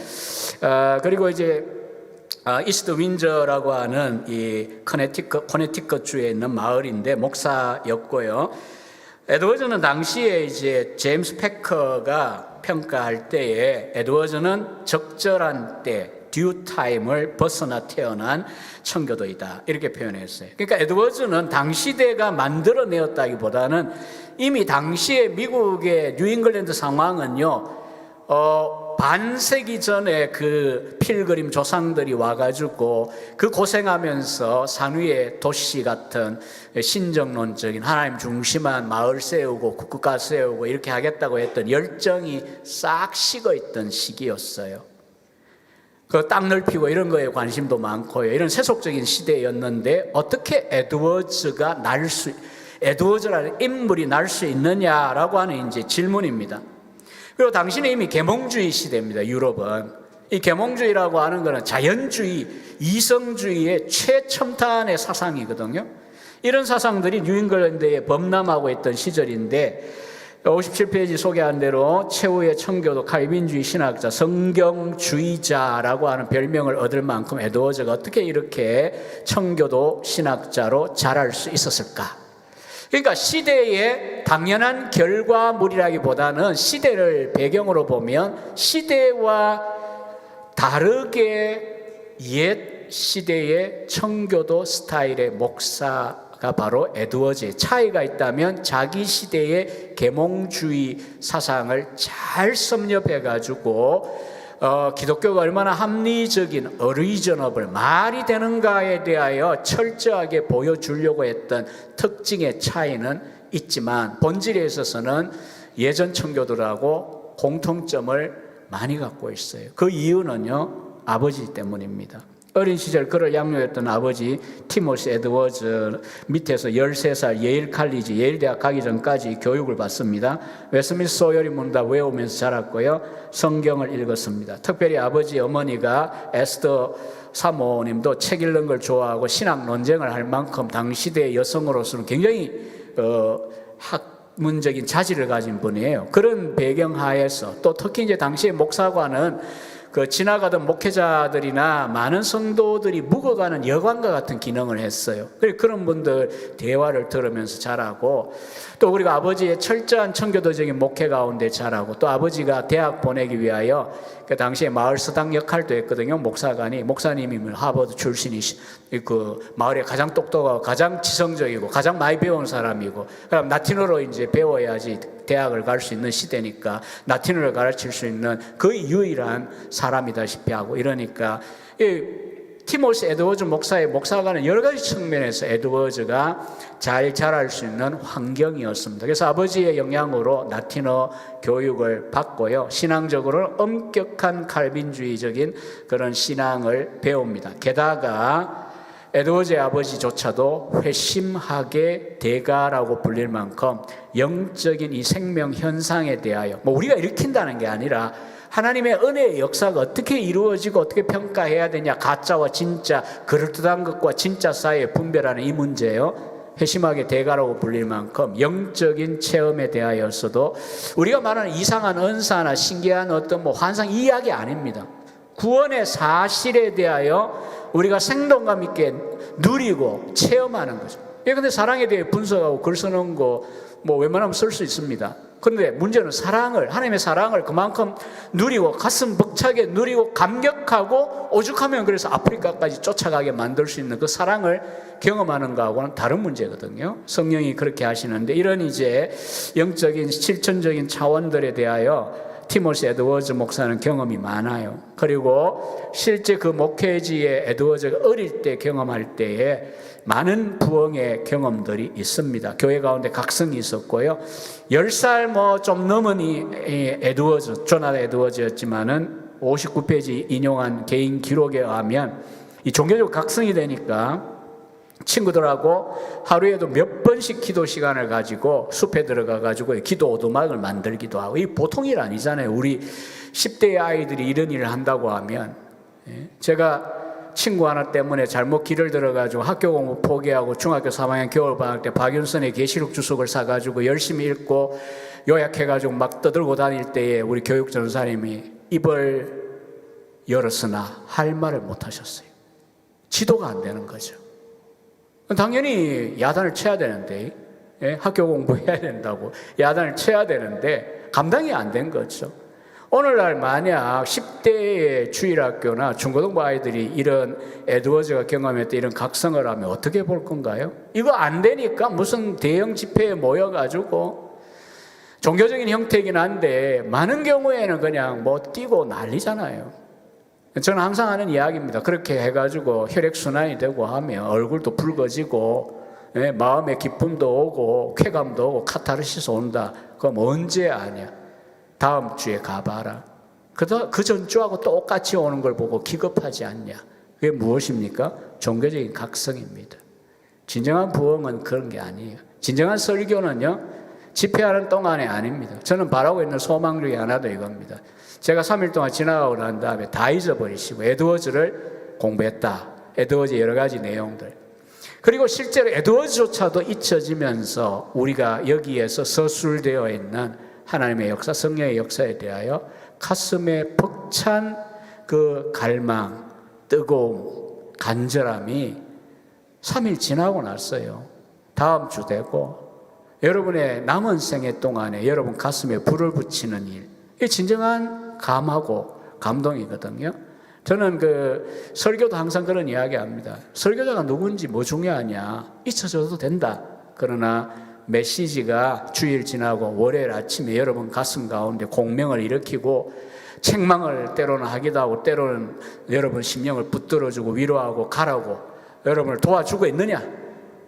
그리고 이제 이스트 윈저라고 하는 이 커네티컷 주에 있는 마을인데 목사였고요. 에드워즈는 당시에 이제 제임스 패커가 평가할 때에 에드워즈는 적절한 때 듀 타임을 벗어나 태어난 청교도이다 이렇게 표현했어요. 그러니까 에드워즈는 당시대가 만들어내었다기보다는 이미 당시에 미국의 뉴잉글랜드 상황은요 반세기 전에 그 필그림 조상들이 와가지고 그 고생하면서 산 위에 도시 같은 신정론적인 하나님 중심한 마을 세우고 국가 세우고 이렇게 하겠다고 했던 열정이 싹 식어있던 시기였어요. 그 땅 넓히고 이런 거에 관심도 많고요. 이런 세속적인 시대였는데 어떻게 에드워즈라는 인물이 날 수 있느냐라고 하는 이제 질문입니다. 그리고 당시는 이미 계몽주의 시대입니다. 유럽은. 이 계몽주의라고 하는 것은 자연주의, 이성주의의 최첨단의 사상이거든요. 이런 사상들이 뉴잉글랜드에 범람하고 있던 시절인데 57페이지 소개한 대로 최후의 청교도 칼빈주의 신학자 성경주의자라고 하는 별명을 얻을 만큼 에드워즈가 어떻게 이렇게 청교도 신학자로 자랄 수 있었을까? 그러니까 시대의 당연한 결과물이라기보다는 시대를 배경으로 보면 시대와 다르게 옛 시대의 청교도 스타일의 목사가 바로 에드워즈의 차이가 있다면 자기 시대의 계몽주의 사상을 잘 섭렵해가지고 기독교가 얼마나 합리적인 어리저너블 말이 되는가에 대하여 철저하게 보여주려고 했던 특징의 차이는 있지만 본질에 있어서는 예전 청교도라고 공통점을 많이 갖고 있어요. 그 이유는요 아버지 때문입니다. 어린 시절 그를 양육했던 아버지 티모시 에드워즈 밑에서 13살 예일 칼리지 예일 대학 가기 전까지 교육을 받습니다. 웨스민스터 소요리 문답 외우면서 자랐고요. 성경을 읽었습니다. 특별히 아버지 어머니가 에스더 사모님도 책 읽는 걸 좋아하고 신학 논쟁을 할 만큼 당시대 여성으로서는 굉장히 학문적인 자질을 가진 분이에요. 그런 배경 하에서 또 특히 이제 당시의 목사관은 그 지나가던 목회자들이나 많은 성도들이 묵어가는 여관과 같은 기능을 했어요. 그런 분들 대화를 들으면서 자라고 또 그리고 아버지의 철저한 청교도적인 목회 가운데 자라고 또 아버지가 대학 보내기 위하여 그 당시에 마을 서당 역할도 했거든요. 목사님이 하버드 출신이시 그 마을에 가장 똑똑하고 가장 지성적이고 가장 많이 배운 사람이고 그럼 라틴어로 이제 배워야지 대학을 갈 수 있는 시대니까 라틴어를 가르칠 수 있는 거의 유일한 사람이다시피 하고 이러니까 티모시 에드워즈 목사의 목사관은 여러 가지 측면에서 에드워즈가 잘 자랄 수 있는 환경이었습니다. 그래서 아버지의 영향으로 라틴어 교육을 받고요. 신앙적으로 엄격한 칼빈주의적인 그런 신앙을 배웁니다. 게다가 에드워즈의 아버지조차도 회심하게 대가라고 불릴 만큼 영적인 이 생명 현상에 대하여 우리가 일으킨다는 게 아니라 하나님의 은혜의 역사가 어떻게 이루어지고 어떻게 평가해야 되냐 가짜와 진짜 그럴듯한 것과 진짜 사이에 분별하는 이 문제요 회심하게 대가라고 불릴 만큼 영적인 체험에 대하여서도 우리가 말하는 이상한 은사나 신기한 어떤 환상 이 이야기 아닙니다. 구원의 사실에 대하여 우리가 생동감 있게 누리고 체험하는 거죠. 그런데 사랑에 대해 분석하고 글 쓰는 거 웬만하면 쓸 수 있습니다. 그런데 문제는 하나님의 사랑을 그만큼 누리고 가슴 벅차게 누리고 감격하고 오죽하면 그래서 아프리카까지 쫓아가게 만들 수 있는 그 사랑을 경험하는 거하고는 다른 문제거든요. 성령이 그렇게 하시는데 이런 이제 영적인 실천적인 차원들에 대하여 티모시 에드워즈 목사는 경험이 많아요. 그리고 실제 그 목회지에 에드워즈가 어릴 때 경험할 때에 많은 부흥의 경험들이 있습니다. 교회 가운데 각성이 있었고요. 10살 좀 넘은 이 에드워즈, 조나단 에드워즈였지만은 59페이지 인용한 개인 기록에 의하면 이 종교적 각성이 되니까 친구들하고 하루에도 몇 번씩 기도 시간을 가지고 숲에 들어가 가지고 기도 오두막을 만들기도 하고, 이 보통 일 아니잖아요. 우리 10대의 아이들이 이런 일을 한다고 하면. 제가 친구 하나 때문에 잘못 길을 들어가지고 학교 공부 포기하고 중학교 3학년 겨울방학 때 박윤선의 계시록 주석을 사가지고 열심히 읽고 요약해가지고 막 떠들고 다닐 때에 우리 교육 전사님이 입을 열었으나 할 말을 못 하셨어요. 지도가 안 되는 거죠. 당연히 야단을 쳐야 되는데, 학교 공부해야 된다고 야단을 쳐야 되는데 감당이 안 된 거죠. 오늘날 만약 10대의 주일학교나 중고등부 아이들이 이런 에드워즈가 경험했던 이런 각성을 하면 어떻게 볼 건가요? 이거 안 되니까 무슨 대형 집회에 모여가지고 종교적인 형태이긴 한데 많은 경우에는 그냥 뭐 뛰고 난리잖아요. 저는 항상 하는 이야기입니다. 그렇게 해가지고 혈액순환이 되고 하면 얼굴도 붉어지고 마음의 기쁨도 오고 쾌감도 오고 카타르시스 온다. 그럼 언제 아냐? 다음 주에 가봐라. 그 전주하고 똑같이 오는 걸 보고 기겁하지 않냐? 그게 무엇입니까? 종교적인 각성입니다. 진정한 부흥은 그런 게 아니에요. 진정한 설교는요, 집회하는 동안에 아닙니다. 저는 바라고 있는 소망 중에 하나도 이겁니다. 제가 3일 동안 지나가고 난 다음에 다 잊어버리시고 에드워즈를 공부했다. 에드워즈의 여러 가지 내용들. 그리고 실제로 에드워즈조차도 잊혀지면서 우리가 여기에서 서술되어 있는 하나님의 역사, 성령의 역사에 대하여 가슴에 벅찬 그 갈망, 뜨거움, 간절함이 3일 지나고 났어요. 다음 주 되고 여러분의 남은 생애 동안에 여러분 가슴에 불을 붙이는 일, 이게 진정한 감하고 감동이거든요. 저는 그 설교도 항상 그런 이야기 합니다. 설교자가 누군지 뭐 중요하냐? 잊혀져도 된다. 그러나 메시지가 주일 지나고 월요일 아침에 여러분 가슴 가운데 공명을 일으키고 책망을 때로는 하기도 하고 때로는 여러분 심령을 붙들어주고 위로하고 가라고 여러분을 도와주고 있느냐?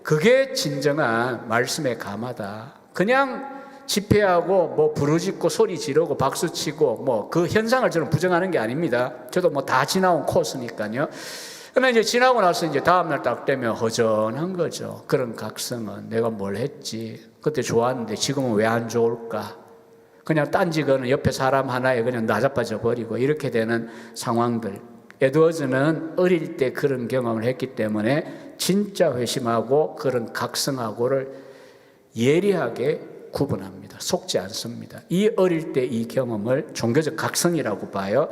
그게 진정한 말씀의 감하다. 그냥 집회하고 뭐 부르짖고 소리 지르고 박수치고 뭐 그 현상을 저는 부정하는 게 아닙니다. 저도 뭐 다 지나온 코스니까요. 그러나 이제 지나고 나서 이제 다음날 딱 되면 허전한 거죠. 그런 각성은 내가 뭘 했지? 그때 좋았는데 지금은 왜 안 좋을까? 그냥 딴지거는 옆에 사람 하나에 그냥 나자빠져 버리고 이렇게 되는 상황들. 에드워즈는 어릴 때 그런 경험을 했기 때문에 진짜 회심하고 그런 각성하고를 예리하게 구분합니다. 속지 않습니다. 이 어릴 때 이 경험을 종교적 각성이라고 봐요.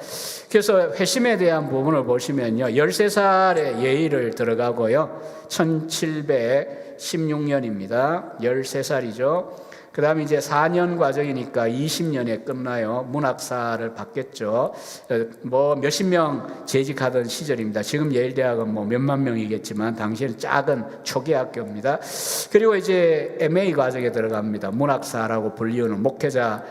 그래서 회심에 대한 부분을 보시면요, 13살에 예의를 들어가고요, 1716년입니다. 13살이죠. 그 다음에 이제 4년 과정이니까 20년에 끝나요. 문학사를 받겠죠. 뭐 몇십 명 재직하던 시절입니다. 지금 예일대학은 뭐 몇만 명이겠지만 당시에는 작은 초기 학교입니다. 그리고 이제 MA 과정에 들어갑니다. 문학사라고 불리우는 목회자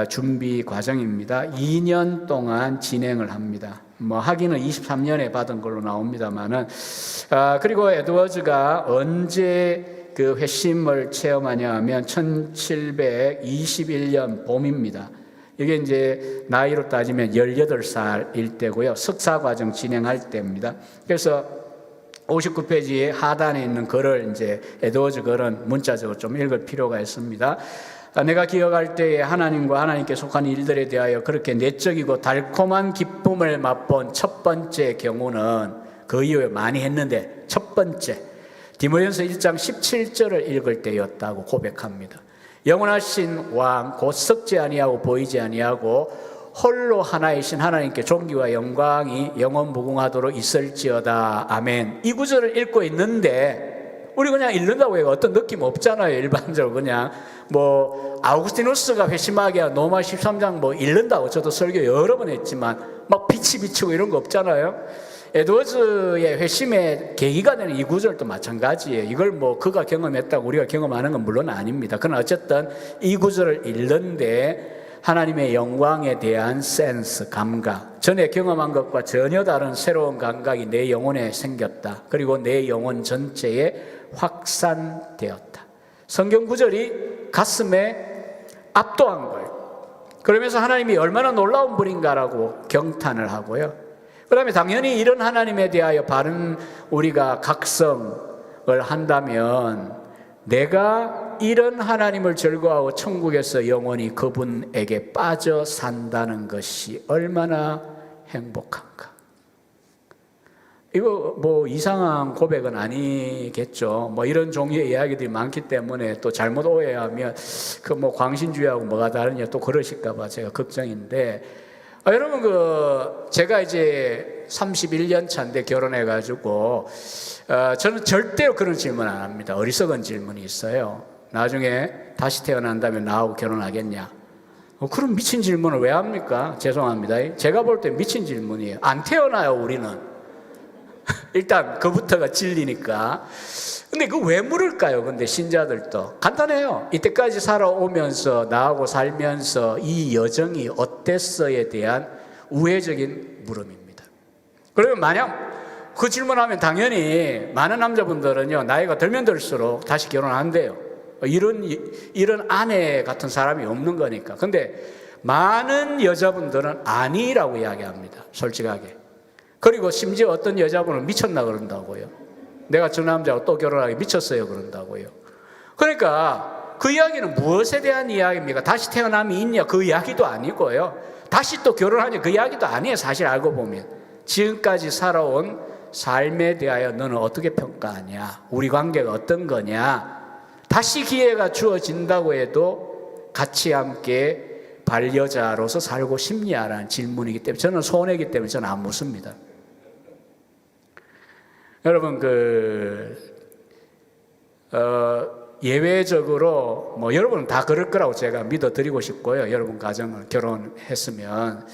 준비 과정입니다. 2년 동안 진행을 합니다. 뭐 학위는 23년에 받은 걸로 나옵니다만은, 그리고 에드워즈가 언제 그 회심을 체험하냐 하면 1721년 봄입니다. 이게 이제 나이로 따지면 18살일 때고요. 석사 과정 진행할 때입니다. 그래서 59페이지에 하단에 있는 글을 이제 에드워즈 글은 문자적으로 좀 읽을 필요가 있습니다. 내가 기억할 때에 하나님과 하나님께 속한 일들에 대하여 그렇게 내적이고 달콤한 기쁨을 맛본 첫 번째 경우는 그 이후에 많이 했는데 첫 번째 디모데전서 1장 17절을 읽을 때였다고 고백합니다. 영원하신 왕 곧 썩지 아니하고 보이지 아니하고 홀로 하나이신 하나님께 존귀와 영광이 영원 무궁하도록 있을지어다. 아멘. 이 구절을 읽고 있는데 우리 그냥 읽는다고 해요. 어떤 느낌 없잖아요. 일반적으로 그냥 뭐 아우구스티누스가 회심하게 로마 13장 뭐 읽는다고 저도 설교 여러 번 했지만 막 빛이 비치고 이런 거 없잖아요. 에드워즈의 회심의 계기가 되는 이 구절도 마찬가지예요. 이걸 뭐 그가 경험했다고 우리가 경험하는 건 물론 아닙니다. 그러나 어쨌든 이 구절을 읽는데 하나님의 영광에 대한 센스, 감각, 전에 경험한 것과 전혀 다른 새로운 감각이 내 영혼에 생겼다. 그리고 내 영혼 전체에 확산되었다. 성경 구절이 가슴에 압도한 거예요. 그러면서 하나님이 얼마나 놀라운 분인가라고 경탄을 하고요. 그 다음에 당연히 이런 하나님에 대하여 바른 우리가 각성을 한다면 내가 이런 하나님을 즐거워하고 천국에서 영원히 그분에게 빠져 산다는 것이 얼마나 행복한가. 이거 뭐 이상한 고백은 아니겠죠. 뭐 이런 종류의 이야기들이 많기 때문에 또 잘못 오해하면 그 뭐 광신주의하고 뭐가 다르냐 또 그러실까봐 제가 걱정인데, 여러분 제가 이제 31년 차인데 결혼해가지고 저는 절대로 그런 질문 안 합니다. 어리석은 질문이 있어요. 나중에 다시 태어난다면 나하고 결혼하겠냐? 그런 미친 질문을 왜 합니까? 죄송합니다. 제가 볼 때 미친 질문이에요. 안 태어나요, 우리는. 일단 그부터가 진리니까. 근데 왜 물을까요? 근데 신자들도 간단해요. 이때까지 살아오면서 나하고 살면서 이 여정이 어땠어에 대한 우회적인 물음입니다. 그러면 만약 그 질문하면 당연히 많은 남자분들은요, 나이가 들면 들수록 다시 결혼 안 돼요. 이런 아내 같은 사람이 없는 거니까. 근데 많은 여자분들은 아니라고 이야기합니다, 솔직하게. 그리고 심지어 어떤 여자분은 미쳤나 그런다고요. 내가 저 남자하고 또 결혼하기 미쳤어요 그런다고요. 그러니까 그 이야기는 무엇에 대한 이야기입니까? 다시 태어남이 있냐 그 이야기도 아니고요, 다시 또 결혼하냐 그 이야기도 아니에요. 사실 알고 보면 지금까지 살아온 삶에 대하여 너는 어떻게 평가하냐, 우리 관계가 어떤 거냐, 다시 기회가 주어진다고 해도 같이 함께 반려자로서 살고 싶냐라는 질문이기 때문에 저는 손해이기 때문에 저는 안 묻습니다. 여러분 예외적으로 뭐 여러분은 다 그럴 거라고 제가 믿어드리고 싶고요. 여러분 가정을 결혼했으면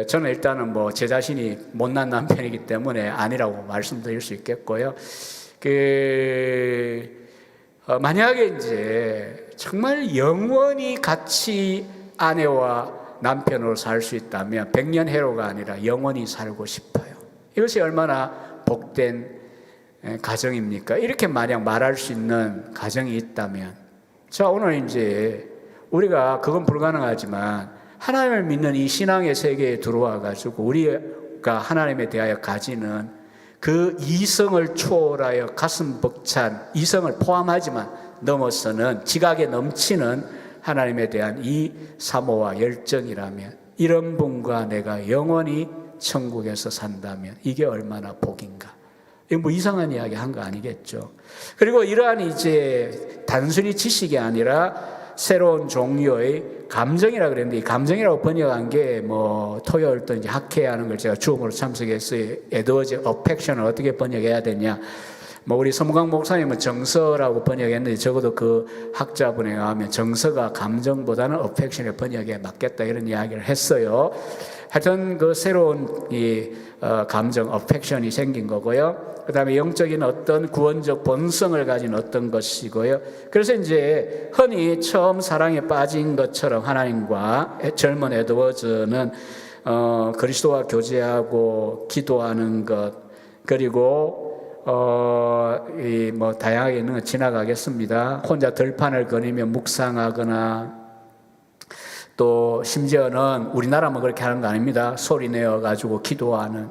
저는 일단은 뭐 제 자신이 못난 남편이기 때문에 아니라고 말씀드릴 수 있겠고요. 만약에 이제 정말 영원히 같이 아내와 남편으로 살 수 있다면 100년 해로가 아니라 영원히 살고 싶어요. 이것이 얼마나 복된 가정입니까? 이렇게 만약 말할 수 있는 가정이 있다면, 자, 오늘 이제 우리가 그건 불가능하지만 하나님을 믿는 이 신앙의 세계에 들어와 가지고 우리가 하나님에 대하여 가지는 그 이성을 초월하여 가슴 벅찬, 이성을 포함하지만 넘어서는 지각에 넘치는 하나님에 대한 이 사모와 열정이라면, 이런 분과 내가 영원히 천국에서 산다면 이게 얼마나 복인가. 이거 뭐 이상한 이야기 한 거 아니겠죠. 그리고 이러한 이제 단순히 지식이 아니라 새로운 종류의 감정이라 그랬는데, 이 감정이라고 번역한 게 뭐 토요일 또 이제 학회하는 걸 제가 주음으로 참석했어요. 에드워즈 어펙션을 어떻게 번역해야 되냐. 뭐 우리 서무강 목사님은 정서라고 번역했는데 적어도 그 학자분에 가면 정서가 감정보다는 어펙션의 번역에 맞겠다 이런 이야기를 했어요. 하여튼 그 새로운 감정, 어펙션이 생긴 거고요. 그 다음에 영적인 어떤 구원적 본성을 가진 어떤 것이고요. 그래서 이제 흔히 처음 사랑에 빠진 것처럼 하나님과 젊은 에드워즈는 그리스도와 교제하고 기도하는 것, 그리고 뭐 다양하게 있는 거 지나가겠습니다. 혼자 들판을 거니며 묵상하거나, 또 심지어는 우리나라만 그렇게 하는 거 아닙니다. 소리 내어가지고 기도하는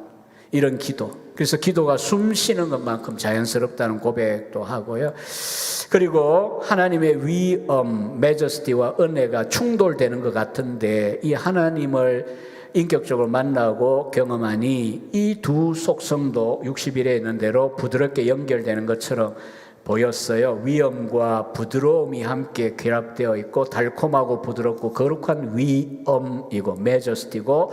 이런 기도. 그래서 기도가 숨 쉬는 것만큼 자연스럽다는 고백도 하고요. 그리고 하나님의 위엄, 매저스티와 은혜가 충돌되는 것 같은데, 이 하나님을 인격적으로 만나고 경험하니 이 두 속성도 60일에 있는 대로 부드럽게 연결되는 것처럼 보였어요. 위엄과 부드러움이 함께 결합되어 있고, 달콤하고 부드럽고 거룩한 위엄이고 매저스티고,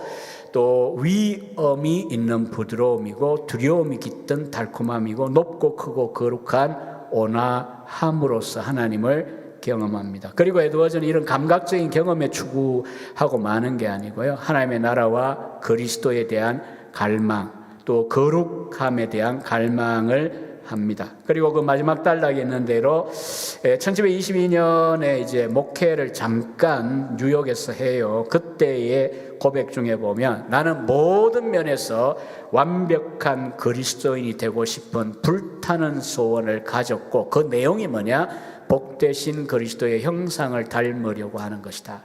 또 위엄이 있는 부드러움이고, 두려움이 깃든 달콤함이고, 높고 크고 거룩한 온화함으로써 하나님을 경험합니다. 그리고 에드워즈는 이런 감각적인 경험에 추구하고 마는 게 아니고요, 하나님의 나라와 그리스도에 대한 갈망, 또 거룩함에 대한 갈망을 합니다. 그리고 그 마지막 단락에 있는 대로 1722년에 이제 목회를 잠깐 뉴욕에서 해요. 그때의 고백 중에 보면, 나는 모든 면에서 완벽한 그리스도인이 되고 싶은 불타는 소원을 가졌고, 그 내용이 뭐냐? 복되신 그리스도의 형상을 닮으려고 하는 것이다.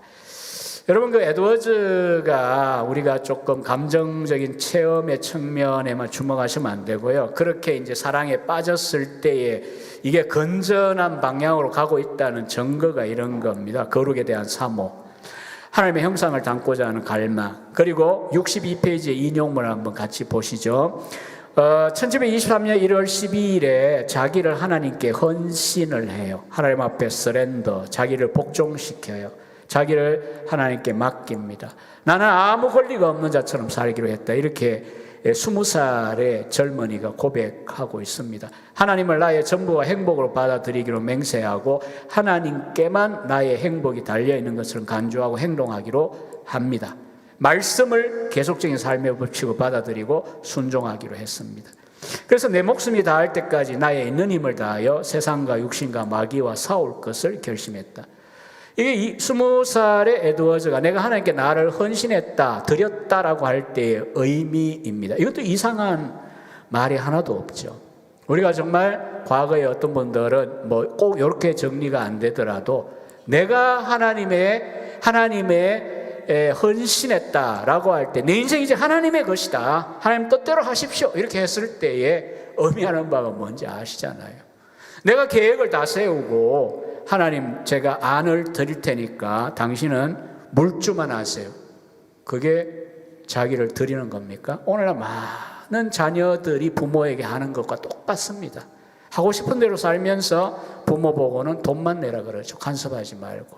여러분, 그 에드워즈가 우리가 조금 감정적인 체험의 측면에만 주목하시면 안 되고요. 그렇게 이제 사랑에 빠졌을 때에 이게 건전한 방향으로 가고 있다는 증거가 이런 겁니다. 거룩에 대한 사모, 하나님의 형상을 담고자 하는 갈망, 그리고 62페이지의 인용문을 한번 같이 보시죠. 1723년 1월 12일에 자기를 하나님께 헌신을 해요. 하나님 앞에 서렌더, 자기를 복종시켜요. 자기를 하나님께 맡깁니다. 나는 아무 권리가 없는 자처럼 살기로 했다. 이렇게 20살의 젊은이가 고백하고 있습니다. 하나님을 나의 전부와 행복으로 받아들이기로 맹세하고 하나님께만 나의 행복이 달려있는 것을 간주하고 행동하기로 합니다. 말씀을 계속적인 삶의 법칙으로 받아들이고 순종하기로 했습니다. 그래서 내 목숨이 다할 때까지 나의 있는 힘을 다하여 세상과 육신과 마귀와 싸울 것을 결심했다. 이게 20살의 에드워즈가 내가 하나님께 나를 헌신했다, 드렸다라고 할 때의 의미입니다. 이것도 이상한 말이 하나도 없죠. 우리가 정말 과거에 어떤 분들은 뭐 꼭 이렇게 정리가 안 되더라도 내가 하나님의 헌신했다라고 할 때 내 인생이 이제 하나님의 것이다, 하나님 뜻대로 하십시오, 이렇게 했을 때에 의미하는 바가 뭔지 아시잖아요. 내가 계획을 다 세우고 하나님, 제가 안을 드릴 테니까 당신은 물주만 하세요. 그게 자기를 드리는 겁니까? 오늘날 많은 자녀들이 부모에게 하는 것과 똑같습니다. 하고 싶은 대로 살면서 부모 보고는 돈만 내라 그러죠. 간섭하지 말고.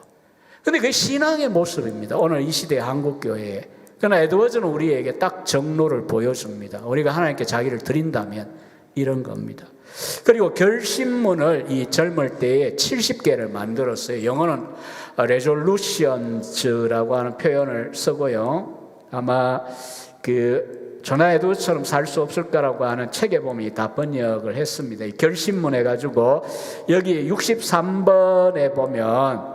근데 그게 신앙의 모습입니다. 오늘 이 시대의 한국교회에. 그러나 에드워즈는 우리에게 딱 정로를 보여줍니다. 우리가 하나님께 자기를 드린다면 이런 겁니다. 그리고 결심문을 이 젊을 때에 70개를 만들었어요. 영어는 resolutions라고 하는 표현을 쓰고요. 아마 그 조나 에드워즈처럼 살 수 없을까라고 하는 책에 보면 다 번역을 했습니다. 이 결심문 해가지고 여기 63번에 보면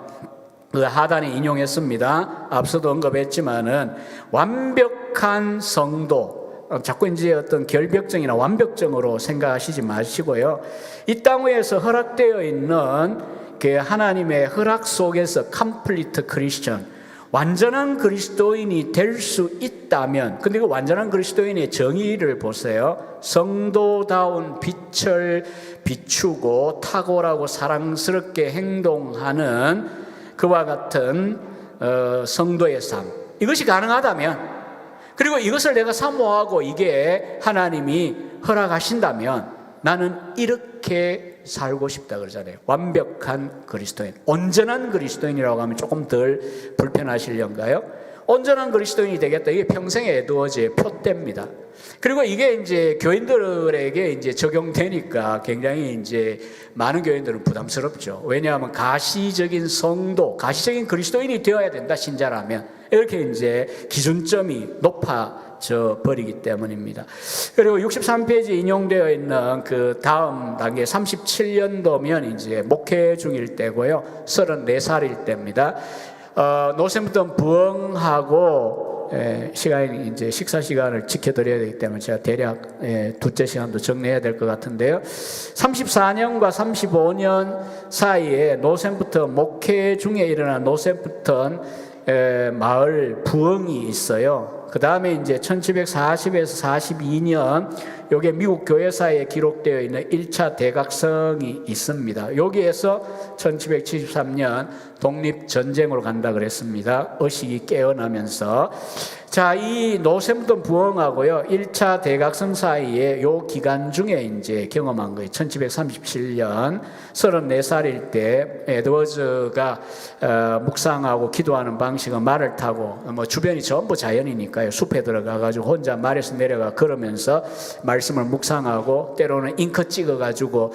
그 하단에 인용했습니다. 앞서도 언급했지만은 완벽한 성도, 자꾸 이제 어떤 결벽증이나 완벽증으로 생각하시지 마시고요. 이 땅 위에서 허락되어 있는 그 하나님의 허락 속에서 complete Christian, 완전한 그리스도인이 될 수 있다면, 근데 그 완전한 그리스도인의 정의를 보세요. 성도다운 빛을 비추고 탁월하고 사랑스럽게 행동하는 그와 같은 성도의 삶, 이것이 가능하다면, 그리고 이것을 내가 사모하고 이게 하나님이 허락하신다면 나는 이렇게 살고 싶다 그러잖아요. 완벽한 그리스도인, 온전한 그리스도인이라고 하면 조금 덜 불편하시려는가요? 온전한 그리스도인이 되겠다. 이게 평생의 에드워즈의 표대입니다. 그리고 이게 이제 교인들에게 이제 적용되니까 굉장히 이제 많은 교인들은 부담스럽죠. 왜냐하면 가시적인 성도, 가시적인 그리스도인이 되어야 된다, 신자라면. 이렇게 이제 기준점이 높아져 버리기 때문입니다. 그리고 63페이지에 인용되어 있는 그 다음 단계 37년도면 이제 목회 중일 때고요. 34살일 때입니다. 노샘부터 부흥하고 시간이 이제 식사 시간을 지켜드려야 되기 때문에 제가 대략 둘째 시간도 정리해야 될 것 같은데요. 34년과 35년 사이에 노샘부터 목회 중에 일어난 노샘부터 마을 부흥이 있어요. 그 다음에 이제 1740에서 42년 요게 미국 교회사에 기록되어 있는 1차 대각성이 있습니다. 여기에서 1773년 독립전쟁으로 간다 그랬습니다. 의식이 깨어나면서. 자, 이 노샘부터 부흥하고요, 1차 대각성 사이에 요 기간 중에 이제 경험한 거예요. 1737년 34살일 때 에드워즈가 묵상하고 기도하는 방식은 말을 타고, 뭐 주변이 전부 자연이니까요, 숲에 들어가가지고 혼자 말에서 내려가 걸으면서 말씀을 묵상하고, 때로는 잉크 찍어가지고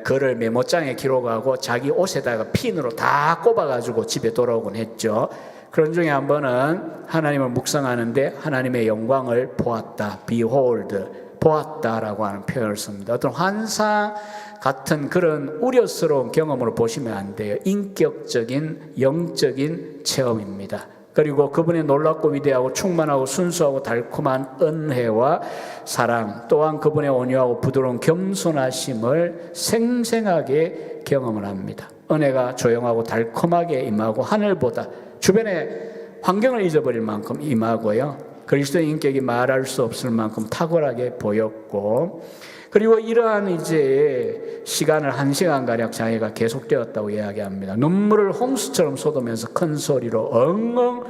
글을 메모장에 기록하고 자기 옷에다가 핀으로 다 꼽아가지고 집에 돌아오곤 했죠. 그런 중에 한 번은 하나님을 묵상하는데 하나님의 영광을 보았다, behold, 보았다라고 하는 표현을 씁니다. 어떤 환상 같은 그런 우려스러운 경험으로 보시면 안 돼요. 인격적인 영적인 체험입니다. 그리고 그분의 놀랍고 위대하고 충만하고 순수하고 달콤한 은혜와 사랑, 또한 그분의 온유하고 부드러운 겸손하심을 생생하게 경험을 합니다. 은혜가 조용하고 달콤하게 임하고 하늘보다, 주변에 환경을 잊어버릴 만큼 임하고요. 그리스도의 인격이 말할 수 없을 만큼 탁월하게 보였고, 그리고 이러한 이제 시간을 1시간가량 자기가 계속되었다고 이야기합니다. 눈물을 홍수처럼 쏟으면서 큰 소리로 엉엉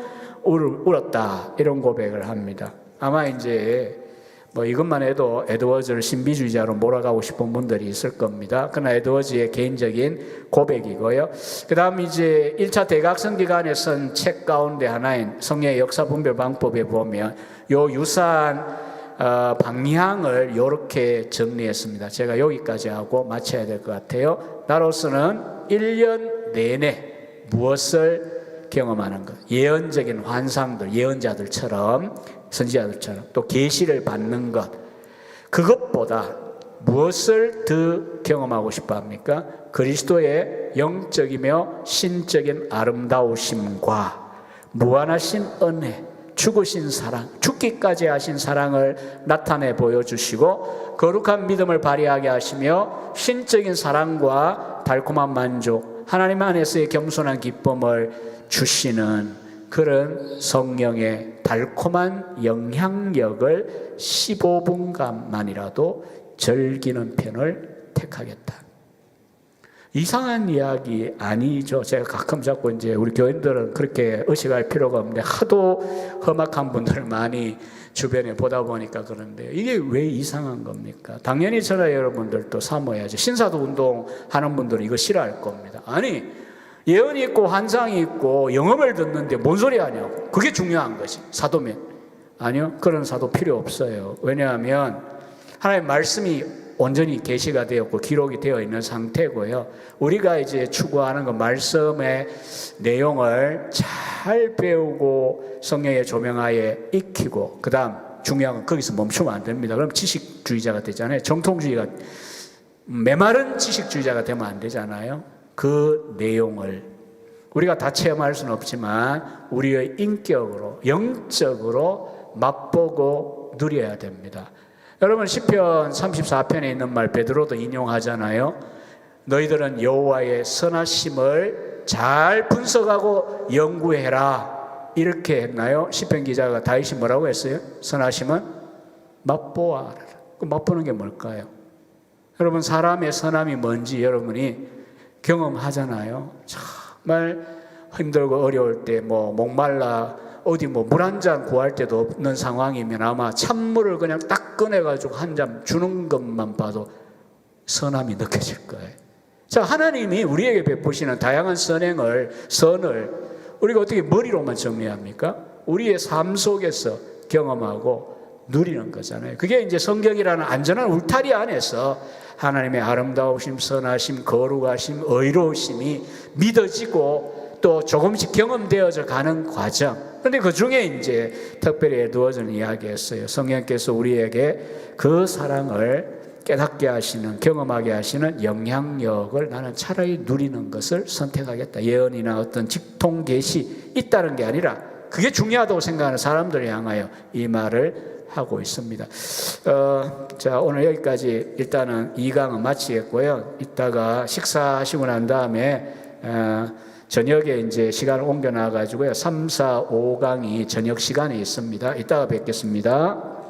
울었다, 이런 고백을 합니다. 아마 이제 뭐 이것만 해도 에드워즈를 신비주의자로 몰아가고 싶은 분들이 있을 겁니다. 그러나 에드워즈의 개인적인 고백이고요. 그 다음 이제 1차 대각성 기간에 쓴 책 가운데 하나인 성령의 역사 분별 방법에 보면 요 유사한 방향을 이렇게 정리했습니다. 제가 여기까지 하고 마쳐야 될 것 같아요. 나로서는 1년 내내 무엇을 경험하는 것, 예언적인 환상들, 예언자들처럼, 선지자들처럼 또 계시를 받는 것, 그것보다 무엇을 더 경험하고 싶어 합니까? 그리스도의 영적이며 신적인 아름다우심과 무한하신 은혜, 죽으신 사랑, 죽기까지 하신 사랑을 나타내 보여주시고 거룩한 믿음을 발휘하게 하시며 신적인 사랑과 달콤한 만족, 하나님 안에서의 겸손한 기쁨을 주시는 그런 성령의 달콤한 영향력을 15분간만이라도 즐기는 편을 택하겠다. 이상한 이야기 아니죠. 제가 가끔 자꾸 이제 우리 교인들은 그렇게 의식할 필요가 없는데 하도 험악한 분들을 많이 주변에 보다 보니까 그런데 이게 왜 이상한 겁니까? 당연히 저나 여러분들도 사모해야죠. 신사도 운동하는 분들은 이거 싫어할 겁니다. 아니, 예언이 있고 환상이 있고 영업을 듣는데 뭔 소리 하냐고. 그게 중요한 거지. 사도면. 아니요, 그런 사도 필요 없어요. 왜냐하면 하나님의 말씀이 온전히 계시가 되었고 기록이 되어 있는 상태고요. 우리가 이제 추구하는 그 말씀의 내용을 잘 배우고 성령의 조명하에 익히고, 그 다음 중요한 건 거기서 멈추면 안 됩니다. 그럼 지식주의자가 되잖아요. 정통주의가, 메마른 지식주의자가 되면 안 되잖아요. 그 내용을 우리가 다 체험할 수는 없지만 우리의 인격으로, 영적으로 맛보고 누려야 됩니다. 여러분, 시편 34편에 있는 말 베드로도 인용하잖아요. 너희들은 여호와의 선하심을 잘 분석하고 연구해라, 이렇게 했나요? 시편 기자가 다윗이 뭐라고 했어요? 선하심은 맛보아라. 그 맛보는 게 뭘까요? 여러분, 사람의 선함이 뭔지 여러분이 경험하잖아요. 정말 힘들고 어려울 때, 뭐 목말라 어디 뭐 물 한 잔 구할 때도 없는 상황이면 아마 찬물을 그냥 딱 꺼내가지고 한 잔 주는 것만 봐도 선함이 느껴질 거예요. 자, 하나님이 우리에게 베푸시는 다양한 선을 우리가 어떻게 머리로만 정리합니까? 우리의 삶 속에서 경험하고 누리는 거잖아요. 그게 이제 성경이라는 안전한 울타리 안에서 하나님의 아름다우심, 선하심, 거룩하심, 의로우심이 믿어지고 또 조금씩 경험되어져 가는 과정. 그런데 그 중에 이제 특별히 에드워즈는 이야기했어요. 성령께서 우리에게 그 사랑을 깨닫게 하시는, 경험하게 하시는 영향력을 나는 차라리 누리는 것을 선택하겠다. 예언이나 어떤 직통 계시 있다는 게 아니라 그게 중요하다고 생각하는 사람들을 향하여 이 말을 하고 있습니다. 자, 오늘 여기까지 일단은 2강은 마치겠고요. 이따가 식사하시고 난 다음에 저녁에 이제 시간을 옮겨 놔가지고요. 3, 4, 5강이 저녁 시간에 있습니다. 이따가 뵙겠습니다.